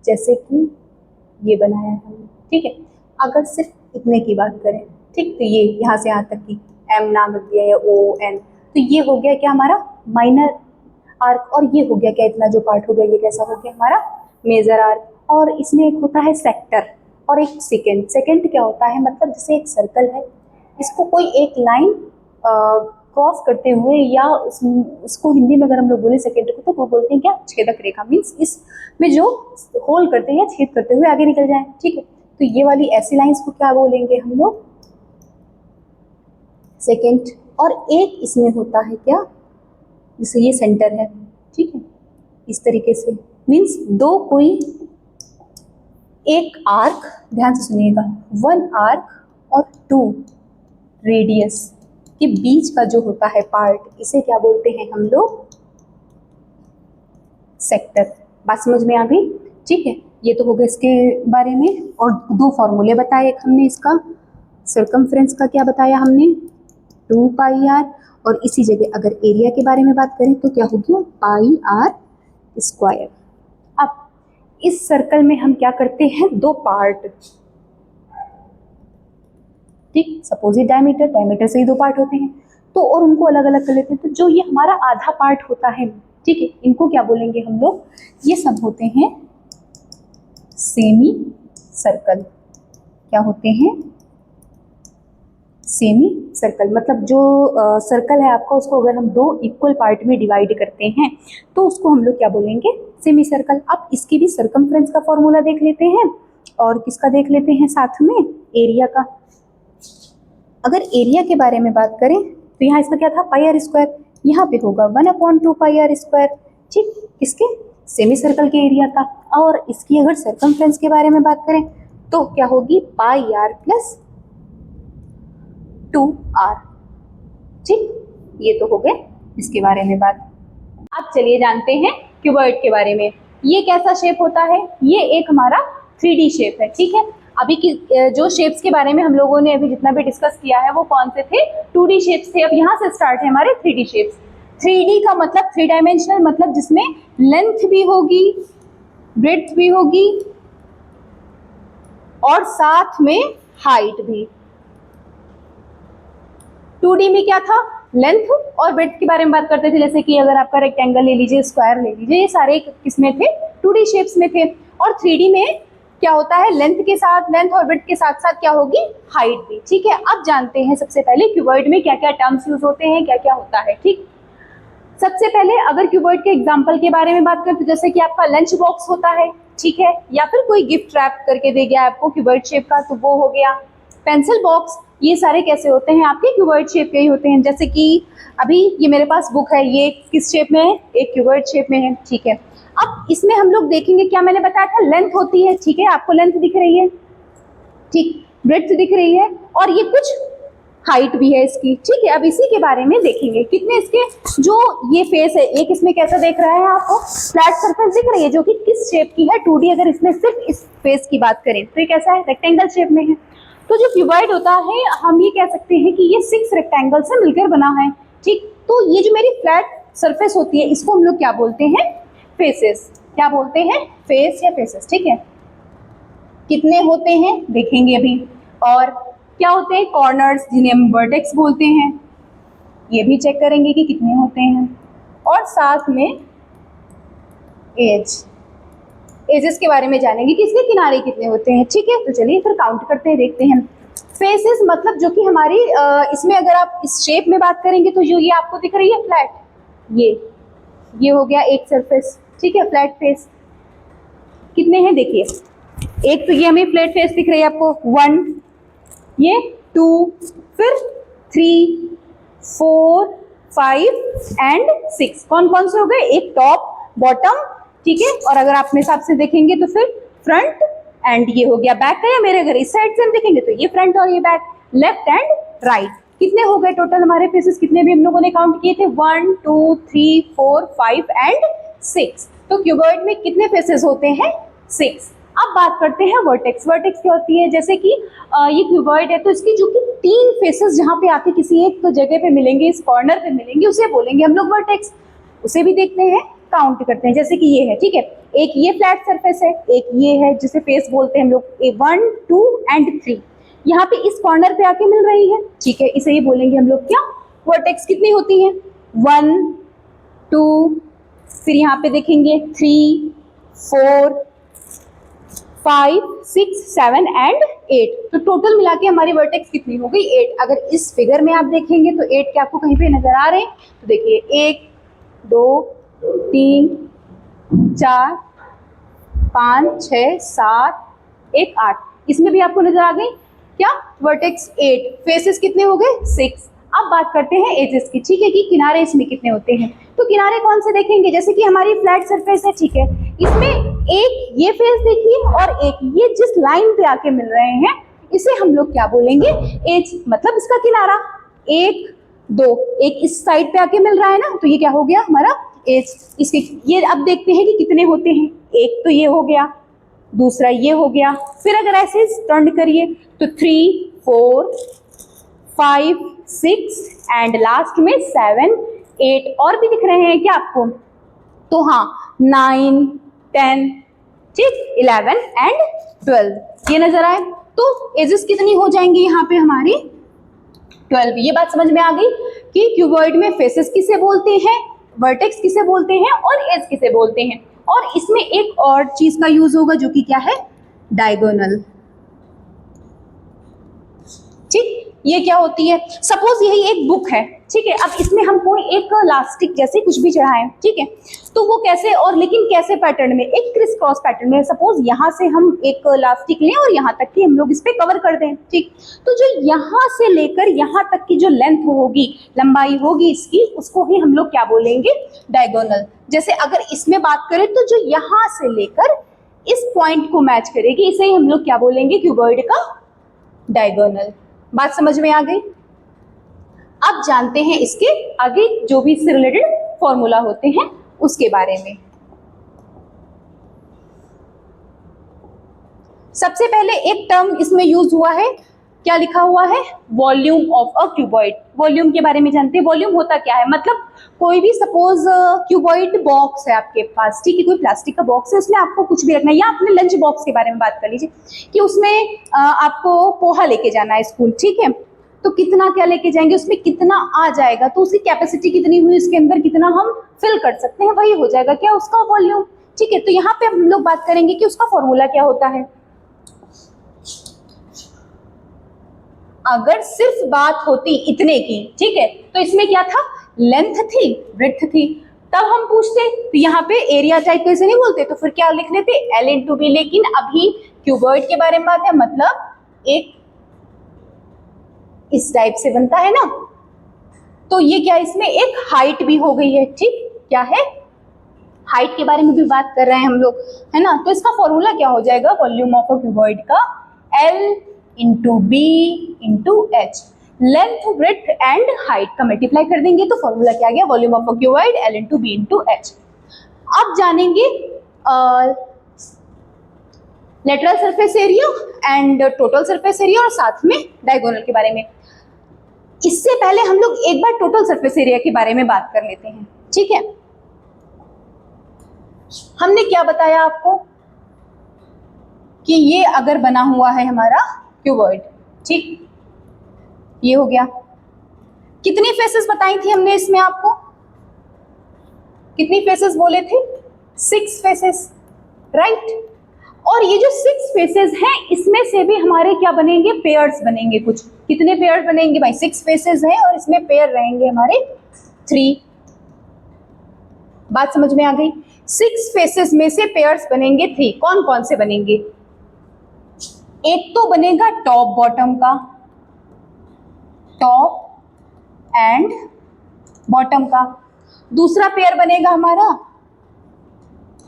जैसे कि ये बनाया है हमने, ठीक है। अगर सिर्फ इतने की बात करें, ठीक, तो ये यहाँ से यहाँ तक की m नाम रख दिया या ON, तो ये हो गया क्या हमारा माइनर आर्क, और ये हो गया क्या, इतना जो पार्ट हो गया ये कैसा हो गया हमारा मेजर आर्क। और इसमें एक होता है सेक्टर और एक सेकेंड। सेकेंड क्या होता है, मतलब जैसे एक सर्कल है, इसको कोई एक लाइन क्रॉस करते हुए, या उसको हिंदी में अगर हम लोग बोले सेकेंड को तो वो बोलते हैं क्या, छेदक रेखा। मीन्स इसमें जो होल करते हैं या छेद करते हुए आगे निकल जाए, ठीक है। तो ये वाली ऐसी लाइंस को क्या बोलेंगे हम लोग, सेकेंड। और एक इसमें होता है क्या, जैसे ये सेंटर है, ठीक है, इस तरीके से, मीन्स दो कोई एक आर्क, ध्यान से सुनिएगा, 1 आर्क और 2 रेडियस के बीच का जो होता है पार्ट, इसे क्या बोलते हैं हम लोग, सेक्टर। बात समझ में आ गई, ठीक है। ये तो हो गया इसके बारे में, और 2 फॉर्मूले बताए, एक हमने इसका सर्कमफ्रेंस का क्या बताया हमने, 2πr, और इसी जगह अगर एरिया के बारे में बात करें तो क्या हो गया, πr²। अब इस सर्कल में हम क्या करते हैं, 2 पार्ट, ठीक, सपोज ये डायमीटर से ही 2 पार्ट होते हैं, तो और उनको अलग अलग कर लेते हैं। तो जो ये हमारा आधा पार्ट होता है, ठीक है, इनको क्या बोलेंगे हम लोग, ये सब होते हैं सेमी सर्कल। क्या होते हैं, सेमी सर्कल। मतलब जो सर्कल है आपका, उसको अगर हम 2 इक्वल पार्ट में डिवाइड करते हैं तो उसको हम लोग क्या बोलेंगे, सेमी सर्कल। अब इसकी भी सर्कमफ्रेंस का फॉर्मूला देख लेते हैं, और किसका देख लेते हैं साथ में, एरिया का। अगर एरिया के बारे में बात करें तो यहाँ इसका क्या था, πr², यहाँ पे होगा 1/2 πr², ठीक, किसके, सेमी सर्कल के एरिया का। और इसकी अगर सर्कमफ्रेंस के बारे में बात करें तो क्या होगी, πr + 2r, ठीक। ये तो हो गए इसके बारे में बात। अब चलिए जानते हैं क्यूबॉइड के बारे में। ये कैसा शेप होता है, ये एक हमारा 3D शेप है, ठीक है। अभी जो शेप्स के बारे में हम लोगों ने अभी जितना भी डिस्कस किया है वो कौन से थे, 2D शेप्स थे। अब यहाँ से स्टार्ट है हमारे 3D शेप्स। 3D का मतलब 3 डायमेंशनल, मतलब जिसमें लेंथ भी होगी, ब्रेड्थ भी होगी और साथ में हाइट भी। 2D में क्या था, लेंथ और ब्रेड्थ के बारे में बात करते थे, जैसे कि अगर आपका रेक्टेंगल ले लीजिए, स्क्वायर ले लीजिए, ये सारे किसमें थे, 2D शेप्स में थे। और 3D में क्या होता है, लेंथ के साथ, लेंथ और ब्रेड्थ के साथ साथ क्या होगी, हाइट भी। ठीक है, अब जानते हैं सबसे पहले क्यूबॉइड में क्या क्या टर्म्स यूज होते हैं, क्या क्या होता है। ठीक, सबसे पहले अगर क्यूबॉइड के एग्जाम्पल के बारे में बात करें तो जैसे कि आपका लंच बॉक्स होता है, ठीक है, या फिर कोई गिफ्ट रैप करके दे गया आपको क्यूबॉइड शेप का, तो वो हो गया। पेंसिल बॉक्स, ये सारे कैसे होते हैं, आपके क्यूबॉइड शेप के ही होते हैं। जैसे कि अभी ये मेरे पास बुक है, ये किस शेप में है, एक क्यूबॉइड शेप में है। ठीक है, अब इसमें हम लोग देखेंगे, क्या मैंने बताया था, लेंथ होती है। ठीक है, आपको लेंथ दिख रही है, ठीक, ब्रेड्थ दिख रही है और ये कुछ हाइट भी है इसकी। ठीक है, अब इसी के बारे में देखेंगे कितने इसके, जो ये फेस है, एक इसमें कैसा देख रहा है आपको, फ्लैट सरफेस दिख रही है जो कि किस शेप की है, 2D। अगर इसमें सिर्फ इस फेस की बात करें तो ये कैसा है, रेक्टेंगल शेप में है। तो जो क्यूबॉइड होता है, हम ये कह सकते हैं कि ये 6 रेक्टेंगल से मिलकर बना है। ठीक, तो ये जो मेरी फ्लैट सरफेस होती है, इसको हम लोग क्या बोलते हैं, फेसेस। क्या बोलते हैं, फेस या फेसेस। ठीक है, कितने होते हैं देखेंगे अभी। और क्या होते हैं, कॉर्नर्स, जिन्हें हम वर्टेक्स बोलते हैं, ये भी चेक करेंगे कि कितने होते हैं। और साथ में एज, एजेस के बारे में जानेंगे कि इसके किनारे कितने होते हैं। ठीक है, तो चलिए फिर काउंट करते हैं, देखते हैं। फेसेस मतलब जो कि हमारी इसमें अगर आप इस शेप में बात करेंगे तो जो ये आपको दिख रही है फ्लैट, ये हो गया एक सरफेस। ठीक है, फ्लैट फेस। कितने हैं देखिए, एक तो ये हमें फ्लैट फेस दिख रही है आपको, 1, ये 2, फिर 3, 4, 5 एंड 6। कौन कौन से हो गए, एक टॉप, बॉटम। ठीक है, और अगर आप अपने हिसाब से देखेंगे तो फिर फ्रंट एंड ये हो गया बैक है। मेरे अगर इस साइड से हम देखेंगे तो ये फ्रंट और ये बैक, लेफ्ट एंड राइट। कितने हो गए टोटल हमारे फेसेस, कितने भी हम लोगों ने काउंट किए थे, 1, 2, 3, 4, 5 एंड 6। तो क्यूबॉइड में कितने फेसेस होते हैं, 6। अब बात करते हैं वर्टेक्स। वर्टेक्स क्या होती है, जैसे कि ये क्यूबॉइड है तो इसकी जो कि 3 फेसेस जहाँ पे आके किसी एक जगह पे मिलेंगे, इस कॉर्नर पे मिलेंगे, उसे बोलेंगे हम लोग वर्टेक्स। उसे भी देखते हैं, काउंट करते हैं। जैसे कि ये है, ठीक है, एक ये फ्लैट सरफेस है, एक ये है जिसे फेस बोलते हैं हम लोग, 1, 2 एंड 3 यहाँ पे इस कॉर्नर पे आके मिल रही है। ठीक है, इसे ये बोलेंगे हम लोग क्या, वर्टेक्स। कितनी होती हैं, 1, 2, फिर यहाँ पे देखेंगे 3, 4, 5, 6, 7 एंड 8। तो टोटल मिला के हमारी वर्टेक्स कितनी हो गई, 8। अगर इस फिगर में आप देखेंगे तो 8 के आपको कहीं पे नजर आ रहे हैं, तो देखिए 1, 2, 3, 4, 5, 6, 7, 1, 8। इसमें भी आपको नजर आ गई क्या, वर्टेक्स 8। फेसेस कितने हो गए, 6। अब बात करते हैं एजेस की। ठीक है, कि किनारे इसमें कितने होते हैं। तो किनारे कौन से देखेंगे, जैसे कि हमारी फ्लैट सरफेस है, ठीक है, इसमें एक ये फेस देखिए और एक ये जिस लाइन पे आके मिल रहे हैं, इसे हम लोग क्या बोलेंगे, एज, मतलब इसका किनारा। 1, 2, एक इस साइड पे आके मिल रहा है ना, तो ये क्या हो गया हमारा एज। इसके ये अब देखते हैं कि कितने होते हैं। एक तो ये हो गया, दूसरा ये हो गया, फिर अगर ऐसे टर्न करिए तो 3, 4, 5, 6 एंड लास्ट में 7, 8 और भी दिख रहे हैं क्या आपको, तो हाँ 9, 10, ठीक, 11 एंड 12 ये नजर आए। तो एजेस कितनी हो जाएंगी यहाँ पे हमारी, 12। ये बात समझ में आ गई कि क्यूबॉइड में फेसेस किसे बोलते हैं, वर्टेक्स किसे बोलते हैं और एज किसे बोलते हैं। और इसमें एक और चीज का यूज होगा जो कि क्या है, डायगोनल। ठीक, ये क्या होती है, सपोज यही एक बुक है, ठीक है, अब इसमें हम कोई एक लास्टिक जैसे कुछ भी चढ़ाएं, ठीक है, तो वो कैसे, और लेकिन कैसे पैटर्न में, एक क्रिस क्रॉस पैटर्न में। सपोज यहाँ से हम एक लास्टिक लें और यहाँ तक की हम लोग इस पे कवर कर दें, ठीक, तो जो यहाँ से लेकर यहाँ तक की जो लेंथ होगी, लंबाई होगी इसकी, उसको ही हम लोग क्या बोलेंगे, डायगोनल। जैसे अगर इसमें बात करें तो जो यहाँ से लेकर इस पॉइंट को मैच करेगी, इसे ही हम लोग क्या बोलेंगे, क्यूबॉइड का डायगोनल। बात समझ में आ गई। अब जानते हैं इसके आगे जो भी इससे रिलेटेड फॉर्मूला होते हैं उसके बारे में। सबसे पहले एक टर्म इसमें यूज हुआ है, क्या लिखा हुआ है, volume of a cuboid. Volume के बारे में जानते हैं, वॉल्यूम होता क्या है, मतलब कोई भी सपोज क्यूबॉइड बॉक्स है आपके पास, ठीक है, कोई प्लास्टिक का बॉक्स है, उसमें आपको कुछ भी रखना है, या अपने लंच बॉक्स के बारे में बात कर लीजिए कि उसमें आपको पोहा लेके जाना है स्कूल, ठीक है, तो कितना क्या लेके जाएंगे, उसमें कितना आ जाएगा, तो उसकी कैपेसिटी कितनी हुई, उसके अंदर कितना हम फिल कर सकते हैं, वही हो जाएगा क्या, उसका वॉल्यूम। ठीक है, तो यहाँ पे हम लोग बात करेंगे कि उसका फॉर्मूला क्या होता है। अगर सिर्फ बात होती इतने की, ठीक है, तो इसमें क्या था, लेंथ थी, ब्रेड्थ थी, तब हम पूछते, तो यहाँ पे एरिया टाइप कैसे नहीं बोलते, तो फिर क्या लिख लेते, L इंटू बी। लेकिन अभी क्यूबॉइड के बारे में बात है, मतलब एक इस टाइप से बनता है ना, तो ये क्या, इसमें एक हाइट भी हो गई है, ठीक, क्या है, हाइट के बारे में भी बात कर रहे हैं हम लोग, है ना, तो इसका फॉर्मूला क्या हो जाएगा, वॉल्यूम ऑफ अ क्यूबॉइड का L into B into H, length breadth and height का मल्टीप्लाई कर देंगे तो फॉर्मूला क्या आ गया, volume of a cuboid L into B into H. अब जानेंगे lateral surface area and total surface area और साथ में डायगोनल के बारे में। इससे पहले हम लोग एक बार टोटल सरफेस एरिया के बारे में बात कर लेते हैं, ठीक है। हमने क्या बताया आपको कि ये अगर बना हुआ है हमारा क्यूबॉइड, ठीक, ये हो गया, कितनी फेसेस बताई थी हमने इसमें, आपको कितनी फेसेस बोले थे, 6 फेसेस, राइट। और ये जो 6 फेसेस हैं, इसमें से भी हमारे क्या बनेंगे, पेयर्स बनेंगे कुछ, कितने पेयर बनेंगे भाई, 6 फेसेस हैं और इसमें पेयर रहेंगे हमारे 3। बात समझ में आ गई, 6 फेसेस में से पेयर्स बनेंगे 3, कौन कौन से बनेंगे, एक तो बनेगा टॉप बॉटम का, टॉप एंड बॉटम का, दूसरा पेयर बनेगा हमारा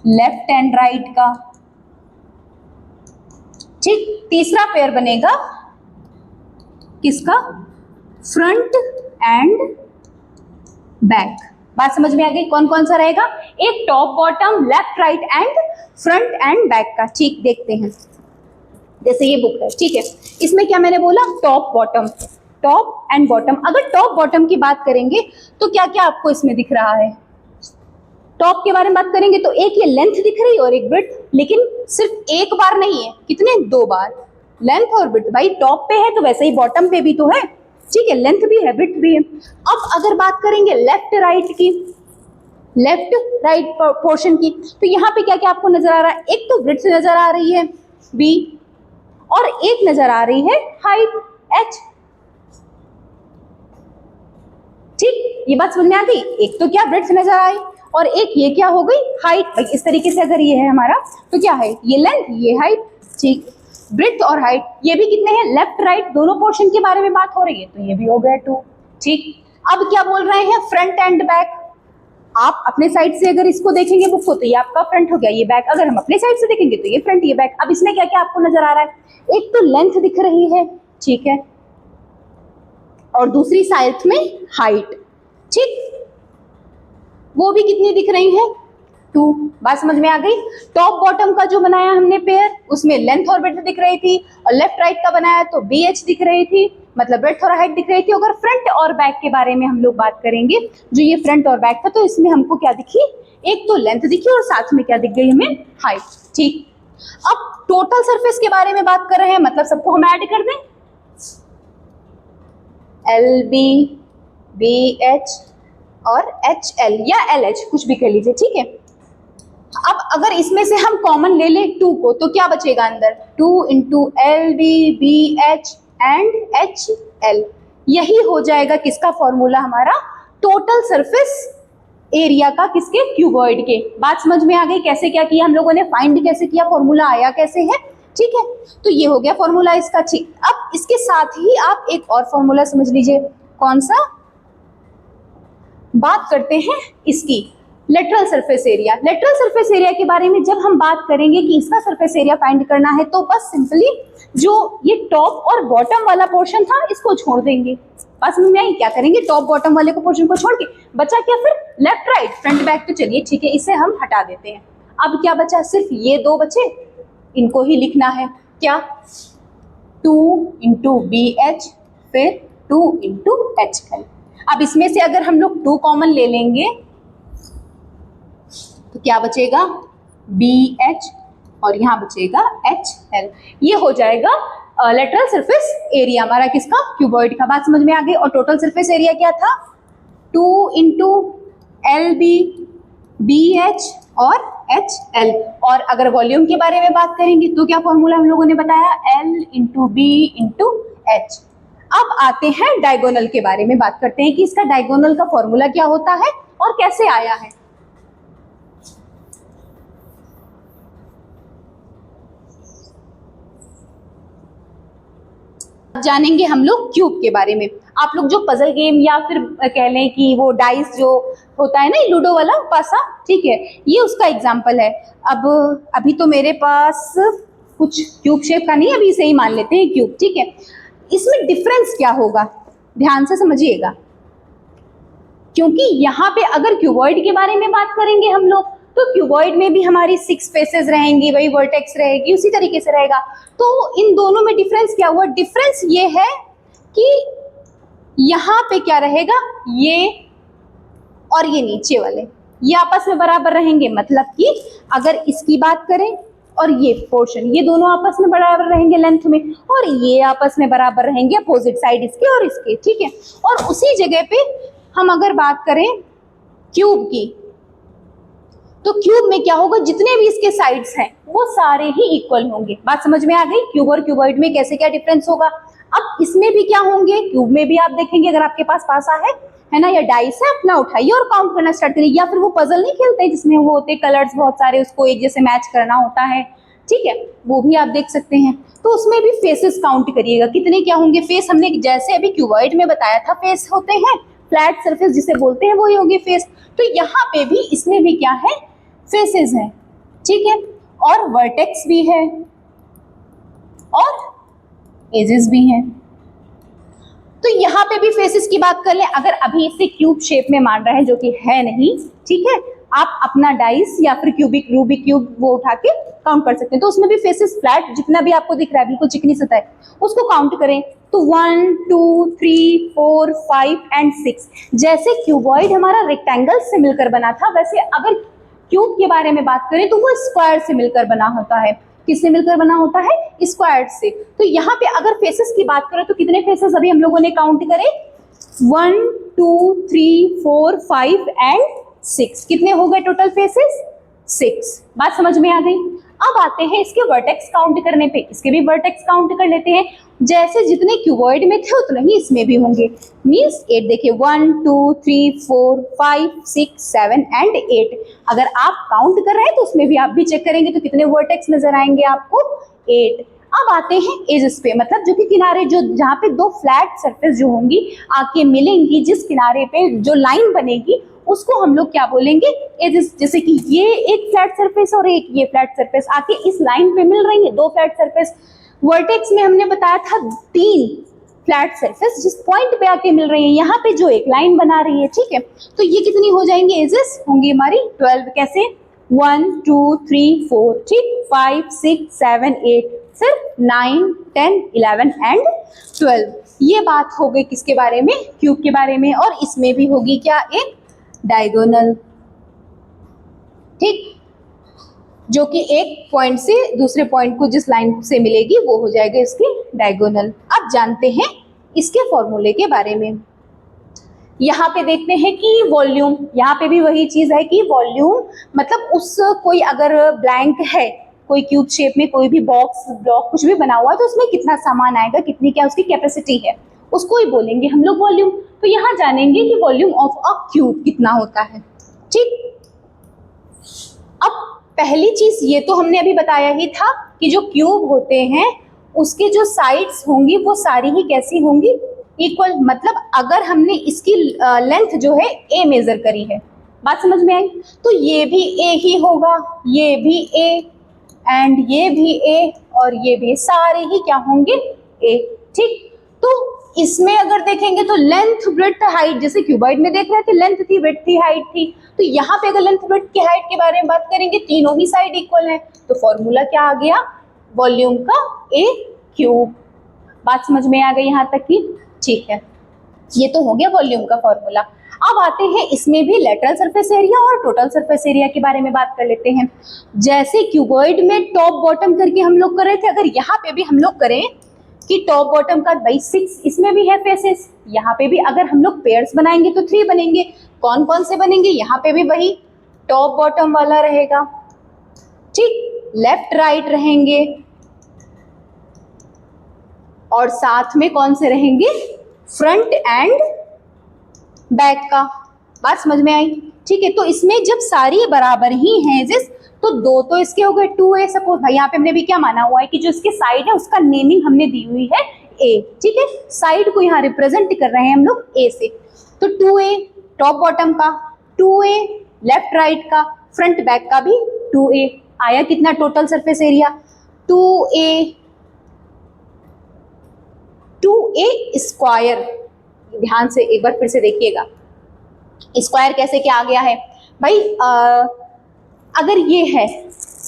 लेफ्ट एंड राइट का, ठीक, तीसरा पेयर बनेगा किसका, फ्रंट एंड बैक। बात समझ में आ गई, कौन कौन सा रहेगा, एक top bottom left right and front end back का, ठीक, देखते हैं, जैसे ये बुक है, ठीक है, इसमें क्या मैंने बोला, top bottom, top and bottom. अगर टॉप बॉटम की बात करेंगे तो क्या क्या आपको इसमें दिख रहा है, टॉप के बारे में बात करेंगे तो एक ये लेंथ दिख रही है और एक ब्रेड्थ, लेकिन सिर्फ एक बार नहीं है, कितने, 2 बार, लेंथ और ब्रेड्थ। भाई टॉप पे है तो वैसे ही बॉटम पे भी तो है, ठीक है, लेंथ भी है ब्रेड्थ भी है। अब अगर बात करेंगे लेफ्ट राइट की, लेफ्ट राइट पोर्शन की, तो यहाँ पे क्या क्या आपको नजर आ रहा है, एक तो ब्रेड्थ नजर आ रही है B, और एक नजर आ रही है हाइट H, ठीक, ये बात समझ में आ गई, एक तो क्या ब्रेड्थ नजर आई और एक ये क्या हो गई, हाइट। भाई इस तरीके से अगर ये है हमारा तो क्या है, ये लेंथ ये हाइट, ठीक, ब्रेड्थ और हाइट ये भी कितने हैं, लेफ्ट राइट दोनों पोर्शन के बारे में बात हो रही है, तो ये भी हो गया 2, ठीक। अब क्या बोल रहे हैं, फ्रंट एंड बैक। आप अपने साइड से अगर इसको देखेंगे बुक को तो ये आपका फ्रंट हो गया, ये बैक, अगर हम अपने साइड से देखेंगे तो ये फ्रंट ये बैक। अब इसमें क्या क्या आपको नजर आ रहा है, एक तो लेंथ दिख रही है, ठीक है, और दूसरी साइड में हाइट, ठीक, वो भी कितनी दिख रही है, 2। बात समझ में आ गई। टॉप बॉटम का जो बनाया हमने पेयर, उसमें लेंथ और ब्रेड्थ दिख रही थी, और लेफ्ट राइट का बनाया तो BH दिख रही थी, मतलब ब्रेड्थ और हाइट दिख रही थी। अगर फ्रंट और बैक के बारे में हम लोग बात करेंगे, जो ये फ्रंट और बैक था, तो इसमें हमको क्या दिखी, एक तो लेंथ दिखी और साथ में क्या दिख गई हमें, हाइट, ठीक। अब टोटल सरफेस के बारे में बात कर रहे हैं, मतलब सबको हम ऐड कर दें, LB, BH और HL या LH कुछ भी कर लीजिए, ठीक है। अब अगर इसमें से हम कॉमन ले लें 2 को, तो क्या बचेगा अंदर, 2 into LB, BH and HL, यही हो जाएगा किसका फॉर्मूला, हमारा टोटल सरफेस एरिया का, किसके, क्यूबॉइड के। बात समझ में आ गई, कैसे क्या किया हम लोगों ने, फाइंड कैसे किया, फॉर्मूला आया कैसे है, ठीक है। तो ये हो गया फॉर्मूला इसका, ठीक। अब इसके साथ ही आप एक और फॉर्मूला समझ लीजिए, कौन सा, बात करते हैं इसकी lateral surface area. Lateral surface area के बारे में जब हम बात करेंगे कि इसका सरफेस एरिया फाइंड करना है, तो बस सिंपली जो ये टॉप और बॉटम वाला पोर्शन था इसको छोड़ देंगे। बस में आई, क्या करेंगे, टॉप बॉटम वाले को पोर्शन को छोड़ के बचा क्या, फिर लेफ्ट राइट फ्रंट बैक, तो चलिए ठीक है, इसे हम हटा देते हैं। अब क्या बचा, सिर्फ ये 2 बचे, इनको ही लिखना है। क्या 2 इंटू बी एच फिर 2 इंटू एच एल। अब इसमें से अगर हम लोग 2 कॉमन ले लेंगे तो क्या बचेगा बी एच और यहाँ बचेगा एच एल। ये हो जाएगा लेटरल सरफेस एरिया हमारा किसका, क्यूबॉइड का। बात समझ में आ गई। और टोटल सरफेस एरिया क्या था 2 into L B B H और एच एल। और अगर वॉल्यूम के बारे में बात करेंगे तो क्या फॉर्मूला हम लोगों ने बताया, L into B into H. अब आते हैं डायगोनल के बारे में बात करते हैं कि इसका डायगोनल का फॉर्मूला क्या होता है और कैसे आया है। जानेंगे हम लोग क्यूब के बारे में। आप लोग जो पजल गेम या फिर कह लें कि वो डाइस जो होता है ना लूडो वाला पासा, ठीक है, ये उसका एग्जाम्पल है। अब अभी तो मेरे पास कुछ क्यूब शेप का नहीं, अभी इसे ही मान लेते हैं क्यूब, ठीक है। इसमें डिफरेंस क्या होगा ध्यान से समझिएगा, क्योंकि यहाँ पे अगर क्यूबॉइड के बारे में बात करेंगे हम लोग तो क्यूबॉइड में भी हमारी 6 फेसेस रहेंगी, वही वर्टेक्स रहेगी, उसी तरीके से रहेगा। तो इन दोनों में डिफरेंस क्या हुआ, डिफरेंस ये है कि यहाँ पे क्या रहेगा, ये और ये नीचे वाले ये आपस में बराबर रहेंगे। मतलब कि अगर इसकी बात करें और ये पोर्शन, ये दोनों आपस में बराबर रहेंगे लेंथ में, और ये आपस में बराबर रहेंगे अपोजिट साइड इसके और इसके, ठीक है। और उसी जगह पे हम अगर बात करें क्यूब की, तो क्यूब में क्या होगा, जितने भी इसके साइड्स हैं वो सारे ही इक्वल होंगे। बात समझ में आ गई, क्यूब और क्यूबॉइड में कैसे क्या डिफरेंस होगा। अब इसमें भी क्या होंगे, क्यूब में भी आप देखेंगे अगर आपके पास पासा है ना, या डाइस है, अपना उठाइए और काउंट करना स्टार्ट करिए। या फिर वो पजल नहीं खेलते जिसमें वो होते कलर्स बहुत सारे, उसको एक जैसे मैच करना होता है, ठीक है, वो भी आप देख सकते हैं। तो उसमें भी फेसेस काउंट करिएगा, कितने क्या होंगे फेस। हमने जैसे अभी क्यूबॉइड में बताया था फेस होते हैं, फ्लैट सरफेस जिसे बोलते हैं वही होगी फेस। तो यहाँ पे भी इसमें भी क्या है, फेसेस है, ठीक है, और वर्टेक्स भी है और एजेस भी हैं। तो यहाँ पे भी फेसेस की बात कर लें, अगर अभी इसे क्यूब शेप में मान रहे हैं जो कि है नहीं, ठीक है, आप अपना डाइस या फिर क्यूबिक रूबिक क्यूब वो उठा के काउंट कर सकते हैं। तो उसमें भी फेसेस फ्लैट जितना भी आपको दिख रहा है बिल्कुल चिकनी सतह है, उसको काउंट करें तो 1 2 3 4 5 एंड 6। जैसे क्यूबॉइड हमारा रेक्टेंगल से मिलकर बना था, वैसे अगर क्यूब के बारे में बात करें तो वो स्क्वायर से मिलकर बना होता है। किससे मिलकर बना होता है, स्क्वायर से। तो यहाँ पे अगर फेसेस की बात करें तो कितने फेसेस अभी हम लोगों ने काउंट करे, 1 2 3 4 5 एंड 6। कितने हो गए टोटल फेसेस, 6। बात समझ में आ गई। अब आते हैं इसके वर्टेक्स काउंट करने पे, इसके भी वर्टेक्स काउंट कर लेते हैं। जैसे जितने क्यूबॉइड में थे उतने ही इसमें भी होंगे, मीन्स 8। देखिए 1 2 3 4 5 6 7 एंड 8। अगर आप काउंट कर रहे हैं तो उसमें भी आप भी चेक करेंगे तो कितने वर्टेक्स नजर आएंगे आपको, 8। अब आते हैं एजेस पे, मतलब जो कि किनारे, जो जहाँ पे दो फ्लैट सरफेस जो होंगी आके मिलेंगी, जिस किनारे पे जो लाइन बनेगी उसको हम लोग क्या बोलेंगे, एजेस। जैसे कि ये एक फ्लैट सरफेस और एक ये फ्लैट सरफेस आके इस लाइन पे मिल रही है, दो फ्लैट सरफेस। वर्टेक्स में हमने बताया था 3 फ्लैट सरफेस जिस पॉइंट पे आके मिल रही है, यहाँ पे जो एक लाइन बना रही है, ठीक है। तो ये कितनी हो जाएंगी, एजेस होंगी हमारी 12। कैसे, 1 2 3 4, ठीक, 5 6 7 8, फिर 9 10 11 एंड 12। ये बात हो गई किसके बारे में, क्यूब के बारे में। और इसमें भी होगी क्या, एक डायगोनल, ठीक, जो कि एक पॉइंट से दूसरे पॉइंट को जिस लाइन से मिलेगी वो हो जाएगा इसकी डायगोनल। अब जानते हैं इसके फॉर्मूले के बारे में। यहाँ पे देखते हैं कि वॉल्यूम, यहाँ पे भी वही चीज है कि वॉल्यूम मतलब उस कोई अगर ब्लैंक है, कोई क्यूब शेप में कोई भी बॉक्स ब्लॉक कुछ भी बना हुआ है तो उसमें कितना सामान आएगा, कितनी क्या उसकी कैपेसिटी है, उसको ही बोलेंगे हम लोग वॉल्यूम। तो यहाँ जानेंगे कि वॉल्यूम ऑफ अ क्यूब कितना होता है, ठीक। अब पहली चीज ये तो हमने अभी बताया ही था कि जो क्यूब होते हैं उसके जो साइड्स होंगी वो सारी ही कैसी होंगी, इक्वल। मतलब अगर हमने इसकी लेंथ जो है a मेजर करी है, बात समझ में आई, तो ये भी a ही होगा, ये भी a एंड ये भी a और ये भी, सारे ही क्या होंगे a, ठीक। तो इसमें अगर देखेंगे तो लेंथ ब्रेड्थ हाइट, जैसे क्यूबॉइड में देख रहे थे लेंथ थी ब्रेड्थ थी हाइट थी, तो यहाँ पे अगर लेंथ ब्रेड्थ की हाइट के बारे में बात करेंगे तीनों ही साइड इक्वल है। तो फॉर्मूला क्या आ गया, वॉल्यूम का ए क्यूब। बात समझ में आ गई यहाँ तक की? ठीक है, ये तो हो गया वॉल्यूम का फॉर्मूला। अब आते हैं इसमें भी लेटरल सरफेस एरिया और टोटल सरफेस एरिया के बारे में बात कर लेते हैं। जैसे क्यूबॉइड में टॉप बॉटम करके हम लोग कर रहे थे, अगर यहाँ पे भी हम लोग करें कि टॉप बॉटम का बाई 6, इसमें भी है फेसेस, यहाँ पे भी अगर हम लोग पेयर्स बनाएंगे तो 3 बनेंगे। कौन कौन से बनेंगे? यहाँ पे भी वही टॉप बॉटम वाला रहेगा, ठीक, लेफ्ट राइट रहेंगे, और साथ में कौन से रहेंगे? फ्रंट एंड बैक का। बात समझ में आई? ठीक है, तो इसमें जब सारी बराबर ही हैं जिस, तो दो तो इसके हो गए 2a। सपोज भाई यहाँ पे हमने भी क्या माना हुआ है कि जो इसके साइड है उसका नेमिंग हमने दी हुई है a, ठीक है, साइड को यहाँ रिप्रेजेंट कर रहे हैं हम लोग a से। तो 2a टॉप बॉटम का, 2a लेफ्ट राइट का, फ्रंट बैक का भी 2a आया। कितना total surface area? 2a square. ध्यान से एक बार फिर से देखिएगा, स्क्वायर कैसे क्या आ गया है भाई? अगर ये है,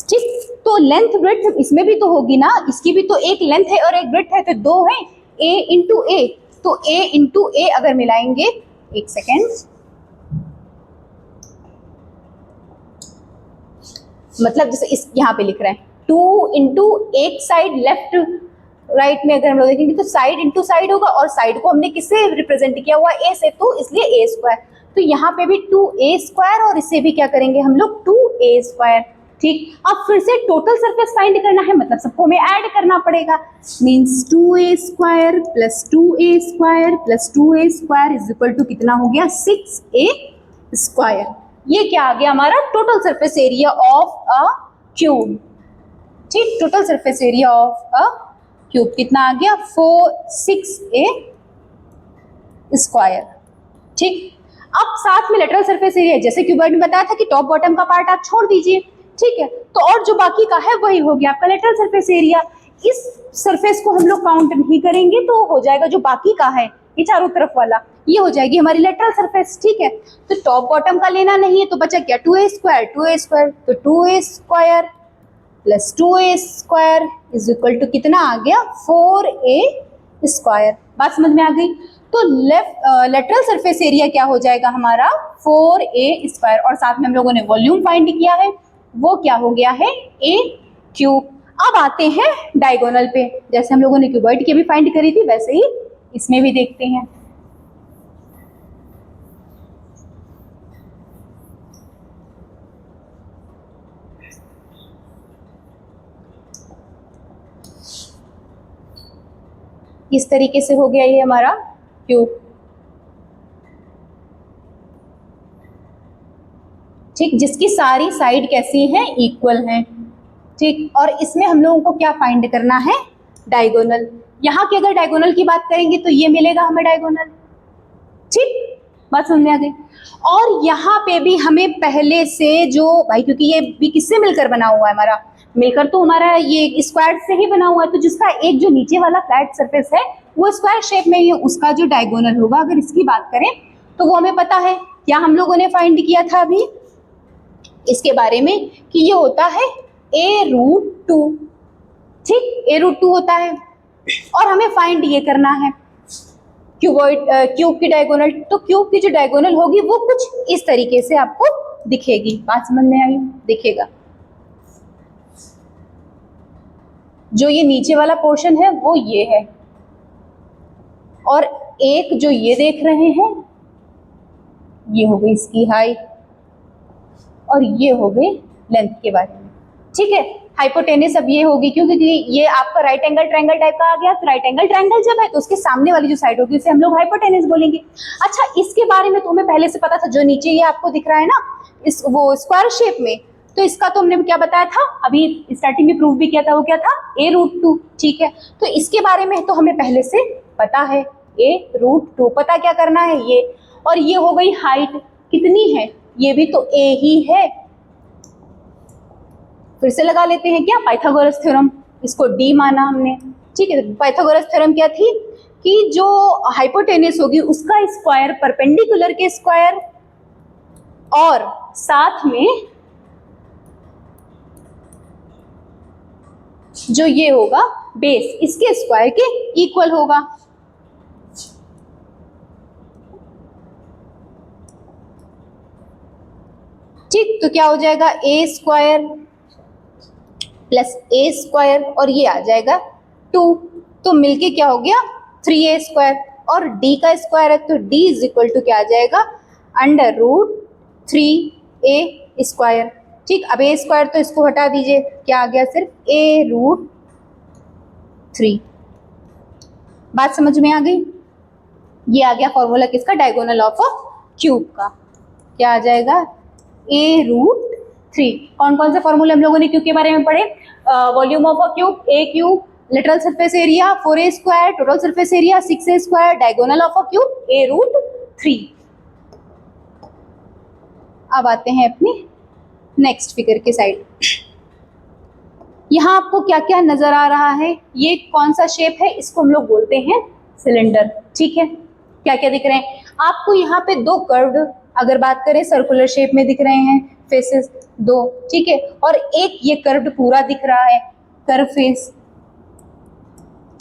ठीक, तो लेंथ ब्रेड्थ इसमें भी तो होगी ना, इसकी भी तो एक लेंथ है और एक ब्रेड्थ है, तो दो है, a इंटू ए। तो a इंटू ए अगर मिलाएंगे, एक सेकेंड, मतलब जैसे इस यहाँ पे लिख रहे हैं 2 इंटू एक साइड लेफ्ट राइट में अगर हम लोग देखेंगे तो साइड इंटू साइड होगा, और साइड को हमने किससे रिप्रेजेंट किया हुआ? ए से, तो इसलिए ए स्क्वायर। तो यहाँ पे भी 2a स्क्वायर, और इसे भी क्या करेंगे हम लोग? 2a square. ठीक, अब फिर से टोटल सरफेस फाइंड करना है, मतलब सबको हमें ऐड करना पड़ेगा। Means 2a square plus 2a square plus 2a square is equal to कितना हो गया? 6a square. ये क्या आ गया हमारा? Total surface area of a cube. ठीक, total surface area of a cube कितना आ गया? 6a square. ठीक, अब साथ में लेटरल सरफेस एरिया, जैसे क्यूबॉइड में बताया था कि टॉप बॉटम का पार्ट आप छोड़ दीजिए, ठीक है, तो और जो बाकी का है वही हो गया आपका लेटरल सरफेस एरिया। इस सरफेस को हम लोग काउंट नहीं करेंगे, तो हो जाएगा जो बाकी का है ये चारों तरफ वाला, ये हो जाएगी हमारी लेटरल सरफेस। ठीक है, तो टॉप बॉटम का लेना नहीं है, तो बचा क्या? 2a स्क्वायर, 2a स्क्वायर, तो 2a square plus 2a square is equal to कितना आ गया? 4a square. बात समझ में आ गई? तो लेटरल सरफेस एरिया क्या हो जाएगा हमारा? 4a स्क्वायर, और साथ में हम लोगों ने वॉल्यूम फाइंड किया है, वो क्या हो गया है? a cube. अब आते हैं डायगोनल पे, जैसे हम लोगों ने क्यूबॉइड की भी फाइंड करी थी वैसे ही इसमें भी देखते हैं। इस तरीके से हो गया ये हमारा क्यूब। ठीक, जिसकी सारी साइड कैसी हैं? इक्वल हैं। ठीक, और इसमें हम लोगों को क्या फाइंड करना है? डायगोनल। यहाँ की अगर डायगोनल की बात करेंगे तो ये मिलेगा हमें डायगोनल। ठीक, बात समझ में आ गई? और यहाँ पे भी हमें पहले से जो भाई, क्योंकि ये भी किससे मिलकर बना हुआ है हमारा? मिलकर तो हमारा ये स्क्वायर से ही बना हुआ है, तो जिसका एक जो नीचे वाला फ्लैट सरफेस है वो स्क्वायर शेप में ही है, उसका जो डायगोनल होगा, अगर इसकी बात करें तो वो हमें पता है। क्या हम लोगों ने फाइंड किया था अभी इसके बारे में कि ये होता है a√2। ठीक, a√2 होता है, और हमें फाइंड ये करना है क्यूब की डायगोनल। तो क्यूब की जो डायगोनल होगी वो कुछ इस तरीके से आपको दिखेगी। बात समझ में आई? दिखेगा जो ये नीचे वाला पोर्शन है वो ये है, और एक जो ये देख रहे हैं ये हो गई इसकी हाइट, और ये हो गई लेंथ के बारे में। ठीक है, हाइपोटेनस अब ये होगी क्योंकि ये आपका राइट एंगल ट्रायंगल टाइप का आ गया, तो राइट एंगल ट्रायंगल जब है तो उसके सामने वाली जो साइड होगी उसे हम लोग हाइपोटेनस बोलेंगे। अच्छा, इसके बारे में तो हमें पहले से पता था, जो नीचे ये आपको दिख रहा है ना इस वो स्क्वायर शेप में, तो इसका तो हमने क्या बताया था अभी स्टार्टिंग में प्रूव भी किया था, वो क्या था? a√2। ठीक है, तो इसके बारे में तो हमें पहले से पता है a√2। पता क्या करना है? ये, और ये हो गई हाइट कितनी है? ये भी तो a ही है। फिर से लगा लेते हैं क्या? पाइथागोरस थ्योरम, इसको d माना हमने। ठीक है, पाइथागोरस थ्योरम क्या थी कि जो हाइपोटेनस होगी उसका स्क्वायर परपेंडिकुलर के स्क्वायर और साथ में जो ये होगा बेस इसके स्क्वायर के इक्वल होगा। ठीक, तो क्या हो जाएगा ए स्क्वायर प्लस ए स्क्वायर और ये आ जाएगा 2, तो मिलके क्या हो गया 3a स्क्वायर, और d का स्क्वायर है तो d इज इक्वल टू क्या आ जाएगा √3a स्क्वायर। ठीक, अब a स्क्वायर तो इसको हटा दीजिए, क्या आ गया सिर्फ a√3। बात समझ में आ गई? ये आ गया फॉर्मूला किसका, डायगोनल ऑफ अ क्यूब का। क्या आ जाएगा a√3। कौन कौन से फॉर्मूले हम लोगों ने क्यूब के बारे में पढ़े? Volume of a cube a cube, lateral surface area 4a square, total surface area 6a square, diagonal of a cube a√3। अब आते हैं अपने नेक्स्ट फिगर के साइड। यहाँ आपको क्या क्या नजर आ रहा है? ये कौन सा शेप है? इसको हम लोग बोलते हैं सिलेंडर। ठीक है, क्या क्या दिख रहे हैं आपको? यहाँ पे दो कर्व्ड, अगर बात करें सर्कुलर शेप में दिख रहे हैं फेसेस दो, ठीक है, और एक ये कर्व्ड पूरा दिख रहा है कर्व फेस।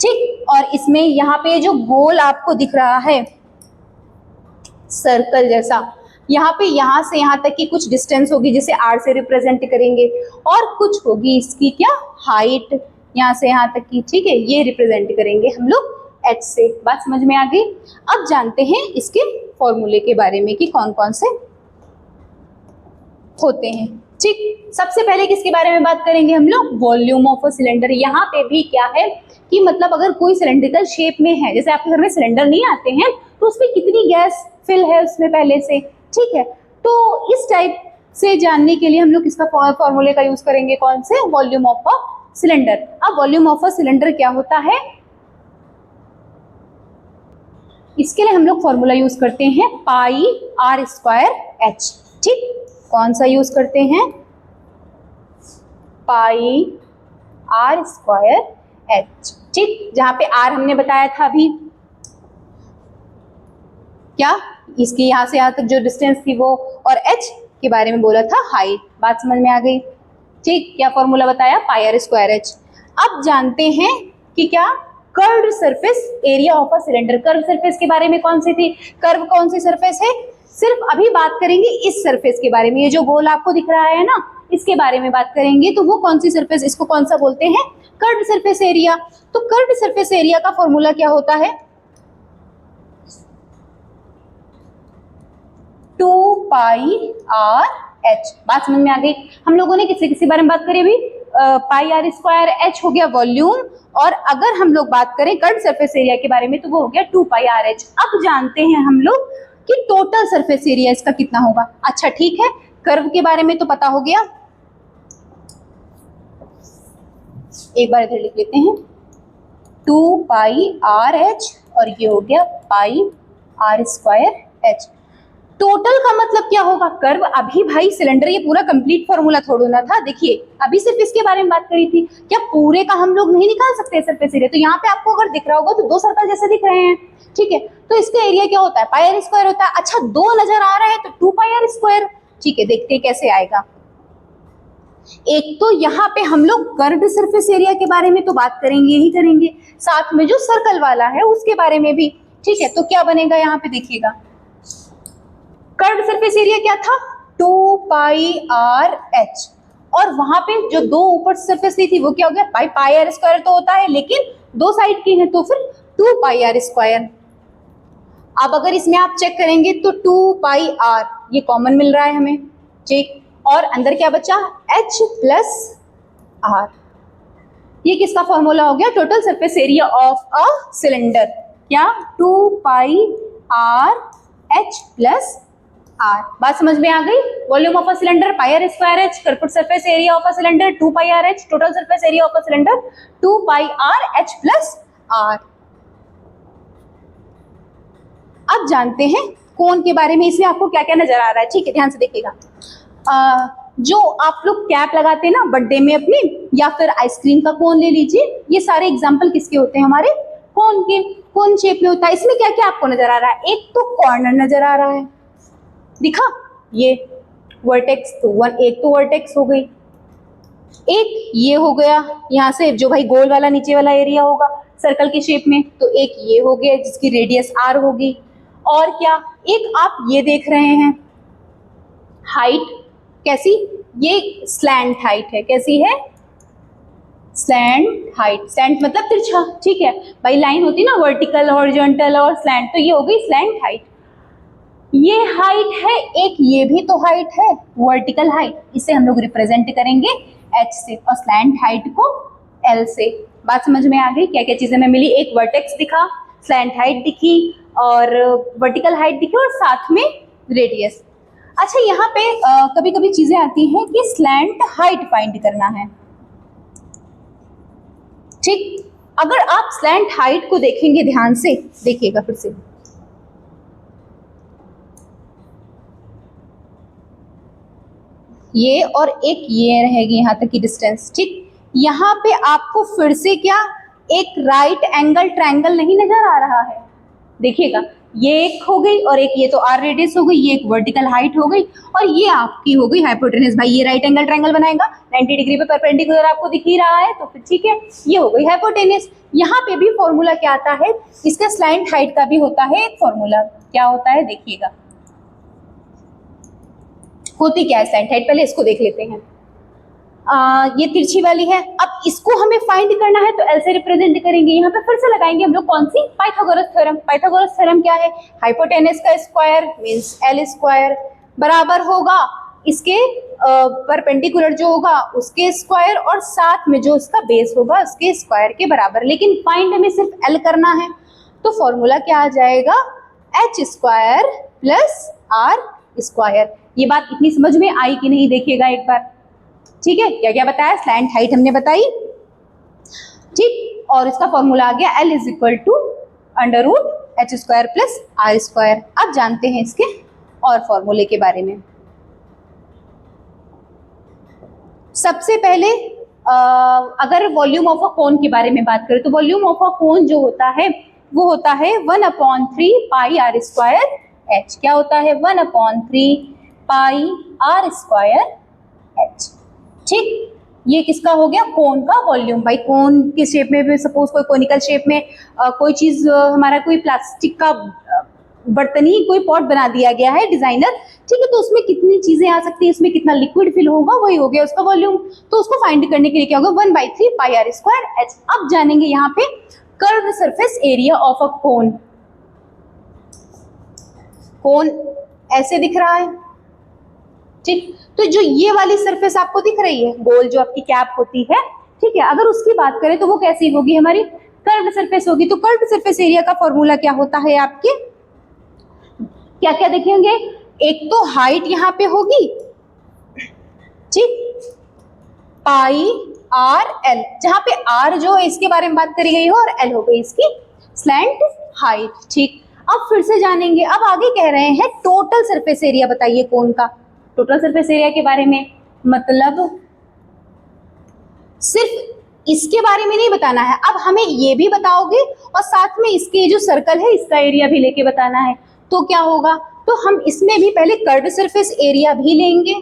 ठीक, और इसमें यहाँ पे जो गोल आपको दिख रहा है सर्कल जैसा, यहाँ पे यहाँ से यहाँ तक की कुछ डिस्टेंस होगी जिसे r से रिप्रेजेंट करेंगे, और कुछ होगी इसकी क्या हाइट यहाँ से यहाँ तक की। ठीक है, ये रिप्रेजेंट करेंगे हम लोग h से। बात समझ में आ गई? अब जानते हैं इसके फॉर्मूले के बारे में कि कौन कौन से होते हैं। ठीक, सबसे पहले किसके बारे में बात करेंगे हम लोग? Volume of a cylinder. यहाँ पे भी क्या है कि मतलब अगर कोई सिलेंड्रिकल शेप में है, जैसे आपके घर में सिलेंडर नहीं आते हैं तो उसमें कितनी गैस फिल है उसमें पहले से। ठीक है, तो इस टाइप से जानने के लिए हम लोग किसका फॉर्मूले का यूज करेंगे? कौन से? Volume of a cylinder. अब वॉल्यूम ऑफ अ सिलेंडर क्या होता है? इसके लिए हम लोग फॉर्मूला यूज करते हैं पाई r स्क्वायर h। ठीक, कौन सा यूज करते हैं? पाई r स्क्वायर h। ठीक, जहां पे r हमने बताया था अभी क्या, इसके यहाँ से यहाँ तक जो डिस्टेंस थी वो, और h के बारे में बोला था हाइट। बात समझ में आ गई? ठीक, क्या फॉर्मूला बताया? पाई r स्क्वायर h। अब जानते हैं कि क्या curved surface area of a cylinder. Curve surface के बारे में कौन सी थी? कर्व कौन सी सरफेस है? सिर्फ अभी बात करेंगे इस सरफेस के बारे में, ये जो गोल आपको दिख रहा है ना, इसके बारे में बात करेंगे। तो वो कौन सी सरफेस, इसको कौन सा बोलते हैं? Curved surface area. तो कर्व्ड सरफेस एरिया का फॉर्मूला क्या होता है? 2πr/h। बात समझ में आ गई? हम लोगों ने किसी किसी बारे में बात करी अभी? पाई r स्क्वायर h हो गया वॉल्यूम, और अगर हम लोग बात करें कर्व्ड सरफेस एरिया के बारे में तो वो हो गया 2πr/h। अब जानते हैं हम लोग कि टोटल सरफेस एरिया इसका कितना होगा। अच्छा ठीक है, कर्व के बारे में तो पता हो गया, एक बार इधर लिख लेते हैं 2πr/h और ये हो गया पाई r स्क्वायर h। टोटल का मतलब क्या होगा? कर्व। अभी भाई सिलेंडर ये पूरा कंप्लीट फॉर्मूला थोड़ा ना था, देखिए अभी सिर्फ इसके बारे में बात करी थी, क्या पूरे का हम लोग नहीं निकाल सकते सरफेस एरिया? तो यहाँ पे आपको अगर दिख रहा होगा तो दो सर्कल जैसे दिख रहे हैं, ठीक है, तो इसका एरिया क्या होता है? पाई r स्क्वायर होता है। अच्छा, दो नजर आ रहा है तो 2πr स्क्वायर। ठीक है, देखते हैं कैसे आएगा। एक तो यहाँ पे हम लोग कर्व्ड सरफेस एरिया के बारे में तो बात करेंगे ही करेंगे, साथ में जो सर्कल वाला है उसके बारे में भी। ठीक है, तो क्या बनेगा यहाँ पे देखिएगा, कर्व्ड सरफेस एरिया क्या था? 2πr/h, और वहां पे जो दो ऊपर सरफेस ली थी वो क्या हो गया? पाई r स्क्वायर तो होता है लेकिन दो साइड की है तो फिर 2πr स्क्वायर। अब अगर इसमें आप चेक करेंगे तो 2πr ये कॉमन मिल रहा है हमें, ठीक, और अंदर क्या बचा? h plus r। ये किसका फॉर्मूला हो गया? Total surface area of a cylinder. क्या? 2πr/h plus r। बात समझ में आ गई? Volume of a cylinder pi r square h, curved surface area of a cylinder 2πr/h, total surface area of a cylinder 2πr/h plus r। अब जानते हैं कोन के बारे में, इसमें आपको क्या क्या नजर आ रहा है। ठीक है, ध्यान से देखिएगा। जो आप लोग कैप लगाते हैं ना बर्थडे में अपनी, या फिर आइसक्रीम का कोन ले लीजिए, ये सारे एग्जाम्पल किसके होते हैं? हमारे कोन के। कोन शेप में होता है। इसमें क्या क्या आपको नजर आ रहा है? एक तो कॉर्नर नजर आ रहा है, दिखा ये वर्टेक्स, तो एक तो वर्टेक्स हो गई, एक ये हो गया यहाँ से जो भाई गोल वाला नीचे वाला एरिया होगा सर्कल के शेप में, तो एक ये हो गया जिसकी रेडियस r होगी। और क्या, एक आप ये देख रहे हैं हाइट, कैसी, ये स्लैंट हाइट है, कैसी है, स्लैंट हाइट, स्लैंट मतलब तिरछा, ठीक है भाई, लाइन होती है ना वर्टिकल, हॉरिजॉन्टल और स्लैंट, तो ये हो गई स्लैंट हाइट। ये हाइट है एक, ये भी तो हाइट है, वर्टिकल हाइट, इसे हम लोग रिप्रेजेंट करेंगे h से और स्लैंट हाइट को l से। बात समझ में आ गई, क्या क्या चीजें हमें मिली, एक वर्टेक्स दिखा, स्लैंट हाइट दिखी और वर्टिकल हाइट दिखी और साथ में रेडियस। अच्छा यहाँ पे कभी कभी चीजें आती हैं कि स्लैंट हाइट फाइंड करना है, ठीक। अगर आप स्लैंट हाइट को देखेंगे ध्यान से, देखिएगा फिर से, ये और एक ये रहेगी यहाँ तक की डिस्टेंस, ठीक। यहाँ पे आपको फिर से क्या, एक राइट एंगल ट्रायंगल नहीं नजर आ रहा है, देखिएगा, ये एक हो गई और एक ये तो r रेडियस हो गई, ये एक वर्टिकल हाइट हो गई और ये आपकी हो गई हाइपोटेनस। भाई ये राइट एंगल ट्रायंगल बनाएगा, 90 डिग्री पे परपेंडिकुलर आपको दिख ही रहा है, तो फिर ठीक है, ये हो गई हाइपोटेनस। यहाँ पे भी फॉर्मूला क्या आता है, इसका स्लैंट हाइट का भी होता है एक फॉर्मूला, क्या होता है देखिएगा, होती क्या है स्लैंट हाइट, पहले इसको देख लेते हैं। ये तिरछी वाली है, अब इसको हमें फाइंड करना है तो एल से रिप्रेजेंट करेंगे, यहाँ पे फिर से लगाएंगे हम लोग कौन सी, पाइथागोरस थ्योरम। पाइथागोरस थ्योरम क्या है, हाइपोटेनस का स्क्वायर मींस एल स्क्वायर बराबर होगा इसके परपेंडिकुलर जो होगा उसके स्क्वायर और साथ में जो उसका बेस होगा उसके स्क्वायर के बराबर। लेकिन फाइंड हमें सिर्फ एल करना है, तो फॉर्मूला क्या आ जाएगा, H square plus R square. ये बात इतनी समझ में आई कि नहीं, देखिएगा एक बार, ठीक है। क्या क्या बताया, स्लैंट हाइट हमने बताई, ठीक, और इसका फॉर्मूला आ गया L is equal to under root H square plus R square. अब जानते हैं इसके और फॉर्मूले के बारे में। सबसे पहले अगर वॉल्यूम ऑफ अ कोन के बारे में बात करें तो वॉल्यूम ऑफ अ कोन जो होता है वो होता है 1/3 पाई आर स्क्वायर एच। क्या होता है, 1/3 पाई आर स्क्वायर एच, ठीक। ये किसका हो गया, कोन का वॉल्यूम। भाई कोन के शेप में भी सपोज कोई कोनिकल शेप में कोई चीज हमारा कोई प्लास्टिक का बर्तन ही कोई पॉट बना दिया गया है डिजाइनर, ठीक है, तो उसमें कितनी चीजें आ सकती है, उसमें कितना लिक्विड फिल होगा, वही हो गया उसका वॉल्यूम। तो उसको फाइंड करने के लिए क्या होगा, 1/3 पाई आर स्क्वायर एच। अब जानेंगे यहाँ पे curved surface area of a cone. Cone ऐसे दिख रहा है, ठीक, तो जो ये वाली सरफेस आपको दिख रही है गोल जो आपकी कैप होती है, ठीक है, अगर उसकी बात करें तो वो कैसी होगी, हमारी कर्व्ड सरफेस होगी। तो कर्व्ड सरफेस एरिया का फॉर्मूला क्या होता है आपके, क्या क्या देखेंगे, एक तो हाइट यहाँ पे होगी, ठीक, पाई आर एल, जहां पे आर जो है इसके बारे में बात करी गई हो और एल हो गई इसकी स्लैंट हाइट, ठीक। अब फिर से जानेंगे, अब आगे कह रहे हैं टोटल सरफेस एरिया बताइए कोन का। टोटल सरफेस एरिया के बारे में मतलब सिर्फ इसके बारे में नहीं बताना है, अब हमें ये भी बताओगे और साथ में इसके जो सर्कल है इसका एरिया भी लेके बताना है। तो क्या होगा, तो हम इसमें भी पहले कर्व्ड सरफेस एरिया भी लेंगे,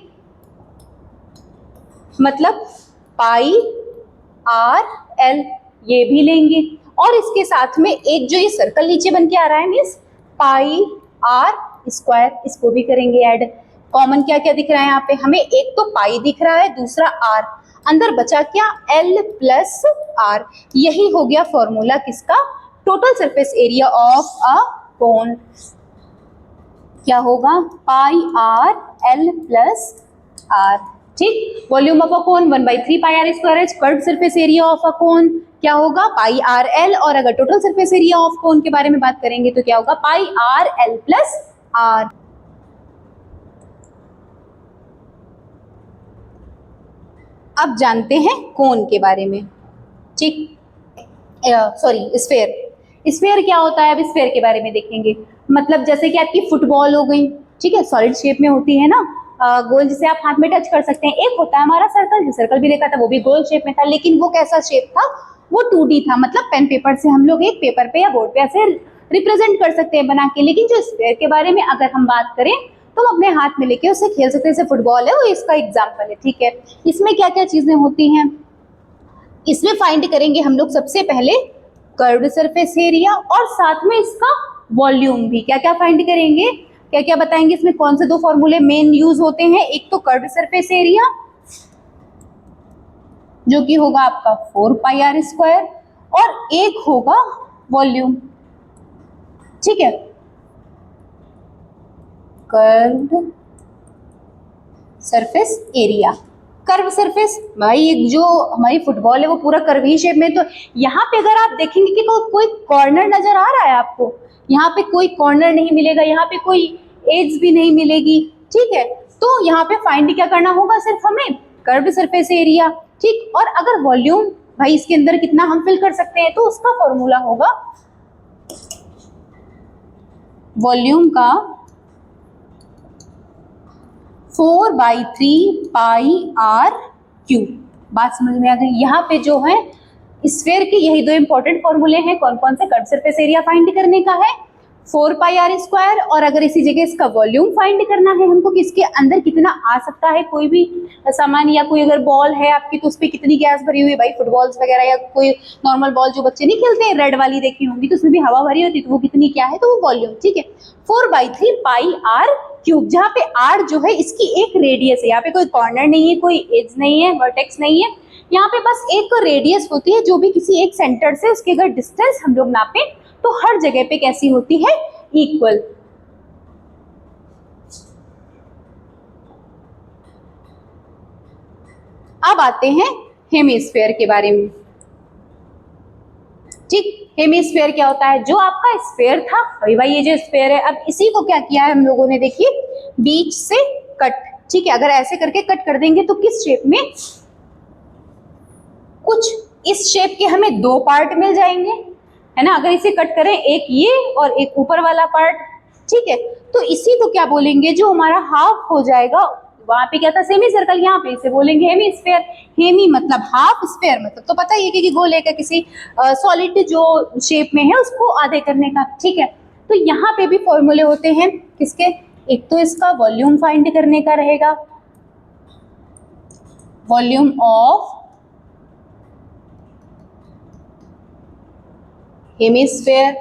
मतलब पाई आर एल ये भी लेंगे और इसके साथ में एक जो ये सर्कल नीचे बन के आ रहा है मीन्स पाई आर स्क्वायर, इसको भी करेंगे ऐड। कॉमन क्या क्या दिख रहा है यहाँ पे, हमें एक तो पाई दिख रहा है, दूसरा आर, अंदर बचा क्या, एल प्लस आर। यही हो गया फॉर्मूला किसका, total surface area of a cone. क्या होगा, pi R L plus R, ठीक। Volume of a cone 1/3 pi R square H. Curved surface area of a cone क्या होगा, पाई आर एल, और अगर total surface area of cone के बारे में बात करेंगे तो क्या होगा, pi R L plus R. अब जानते हैं कोन के बारे में, ठीक, सॉरी स्फेयर। स्फेयर क्या होता है, अब स्फेयर के बारे में देखेंगे। मतलब जैसे कि आपकी फुटबॉल हो गई, ठीक है, सॉलिड शेप में होती है ना, गोल जिसे आप हाथ में टच कर सकते हैं। एक होता है हमारा सर्कल, जो सर्कल भी देखा था वो भी गोल शेप में था, लेकिन वो कैसा शेप था, वो 2D था, मतलब पेन पेपर से हम लोग एक पेपर पे या बोर्ड पे ऐसे रिप्रेजेंट कर सकते हैं बना के। लेकिन जो स्फेयर के बारे में अगर हम बात करें तुम अपने हाथ में लेके उसे खेल सकते हैं। जैसे फुटबॉल है वो इसका एग्जाम्पल है, ठीक है। इसमें क्या क्या चीजें होती हैं, इसमें फाइंड करेंगे हम लोग सबसे पहले कर्व्ड सरफेस एरिया और साथ में इसका वॉल्यूम भी। क्या क्या फाइंड करेंगे, क्या क्या बताएंगे, इसमें कौन से दो फॉर्मूले मेन यूज होते हैं। एक तो कर्व्ड सरफेस एरिया जो कि होगा आपका 4 पाई आर स्क्वायर और एक होगा वॉल्यूम, ठीक है। Curved surface area, curve surface भाई एक जो हमारी फुटबॉल है वो पूरा कर्व ही शेप में, तो यहाँ पे अगर आप देखेंगे कि कोई कॉर्नर नजर आ रहा है आपको, यहाँ पे कोई कॉर्नर नहीं मिलेगा, यहाँ पे कोई एज भी नहीं मिलेगी, ठीक है। तो यहाँ पे फाइंड क्या करना होगा, सिर्फ हमें कर्व्ड सरफेस एरिया, ठीक। और अगर वॉल्यूम भाई इसके अंदर कितना हम फिल कर सकते हैं, तो उसका फॉर्मूला होगा वॉल्यूम का 4/3 पाई आर क्यूब। बात समझ में आ गई। यहाँ पे जो है स्फीयर के यही दो इंपॉर्टेंट फॉर्मूले हैं। कौन कौन से, कर्व सरफेस एरिया फाइंड करने का है 4 पाई आर स्क्वायर, और अगर इसी जगह इसका वॉल्यूम फाइंड करना है हमको कि इसके अंदर कितना आ सकता है कोई भी सामान, या कोई अगर बॉल है आपकी तो उस पर कितनी गैस भरी हुई है। भाई फुटबॉल्स वगैरह या कोई नॉर्मल बॉल जो बच्चे नहीं खेलते हैं रेड वाली देखी होंगी, तो उसमें भी हवा भरी होती है, तो वो कितनी क्या है, तो वो वॉल्यूम, ठीक है। 4/3 पाई आर क्यूब, जहाँ पे आर जो है इसकी एक रेडियस है, यहाँ पे कोई कॉर्नर नहीं है, कोई एज नहीं है, वर्टेक्स नहीं है, यहाँ पे बस एक रेडियस होती है जो भी किसी एक सेंटर से उसके अगर डिस्टेंस हम लोग नापे तो हर जगह पे कैसी होती है, इक्वल। अब आते हैं हेमिस्फीयर के बारे में, ठीक। हेमिस्फीयर क्या होता है, जो आपका स्फीयर था भाई ये जो स्फीयर है, अब इसी को क्या किया है हम लोगों ने, देखिए बीच से कट, ठीक है। अगर ऐसे करके कट कर देंगे तो किस शेप में, कुछ इस शेप के हमें दो पार्ट मिल जाएंगे, है ना। अगर इसे कट करें, एक ये और एक ऊपर वाला पार्ट, ठीक है। तो इसी को क्या बोलेंगे, जो हमारा हाफ हो जाएगा, वहां पे क्या था सेमी सर्कल, यहाँ पे इसे बोलेंगे हेमिस्फीयर। हेमी मतलब हाफ, स्फीयर मतलब तो पता ही है कि गोले का किसी सॉलिड जो शेप में है उसको आधे करने का, ठीक है। तो यहाँ पे भी फॉर्मूले होते हैं किसके, एक तो इसका वॉल्यूम फाइंड करने का रहेगा, volume of hemisphere,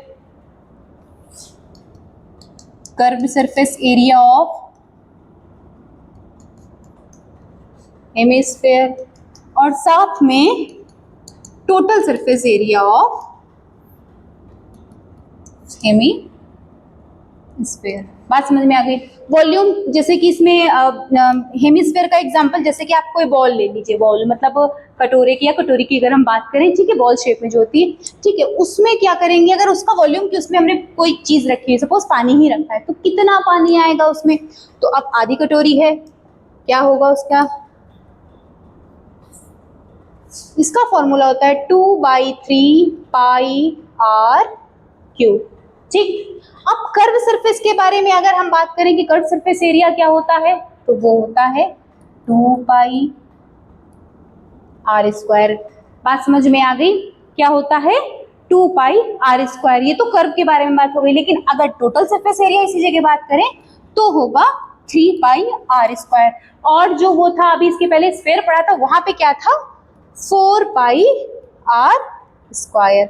curved surface area of hemisphere, और साथ में total surface area of hemisphere. बात समझ में आ गई। वॉल्यूम जैसे कि इसमें हेमिस्फीयर का एग्जांपल, जैसे कि आप कोई बॉल ले लीजिए, बॉल मतलब कटोरे की या कटोरी की अगर हम बात करें, ठीक है, बॉल शेप में जो होती है, ठीक है। उसमें क्या करेंगे, अगर उसका वॉल्यूम की उसमें हमने कोई चीज रखी है, सपोज पानी ही रखा है, तो कितना पानी आएगा उसमें, तो अब आधी कटोरी है, क्या होगा उसका, इसका फॉर्मूला होता है 2/3 पाई आर क्यूब, ठीक। अब कर्व सरफेस के बारे में अगर हम बात करें कि कर्व सरफेस एरिया क्या होता है, तो वो होता है 2 पाई आर स्क्वायर। बात समझ में आ गई, क्या होता है 2 पाई आर स्क्वायर। ये तो कर्व के बारे में बात हो गई, लेकिन अगर टोटल सरफेस एरिया इसी जगह बात करें तो होगा 3 पाई आर स्क्वायर। और जो वो था अभी इसके पहले स्फीयर पढ़ा था, वहां पे क्या था 4 पाई आर स्क्वायर।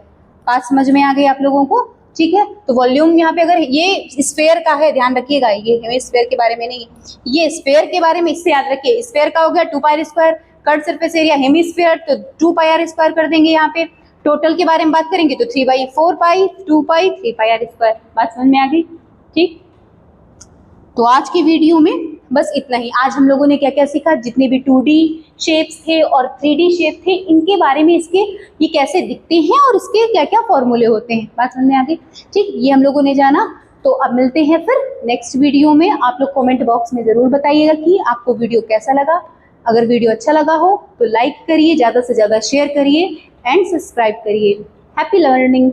बात समझ में आ गई आप लोगों को, ठीक है। तो वॉल्यूम यहाँ पे अगर ये स्फीयर का है, ध्यान रखिएगा, ये स्फीयर के बारे में नहीं, ये स्फीयर के बारे में, इससे याद रखिए। स्फीयर का हो गया 2 pi R square, curve surface area hemisphere तो 2 पाई आर स्क्वायर कर देंगे। यहाँ पे टोटल के बारे में बात करेंगे तो 3/4 पाई, 2 पाई, 3 पाई आर स्क्वायर। बात समझ में आ गई, ठीक। तो आज की वीडियो में बस इतना ही। आज हम लोगों ने क्या क्या सीखा, जितने भी 2D शेप्स थे और 3D शेप थे, इनके बारे में, इसके ये कैसे दिखते हैं और इसके क्या क्या फॉर्मूले होते हैं। बात समझ में आ गई, ठीक। ये हम लोगों ने जाना। तो अब मिलते हैं फिर नेक्स्ट वीडियो में। आप लोग कमेंट बॉक्स में ज़रूर बताइएगा कि आपको वीडियो कैसा लगा। अगर वीडियो अच्छा लगा हो तो लाइक करिए, ज़्यादा से ज़्यादा शेयर करिए एंड सब्सक्राइब करिए। Happy learning.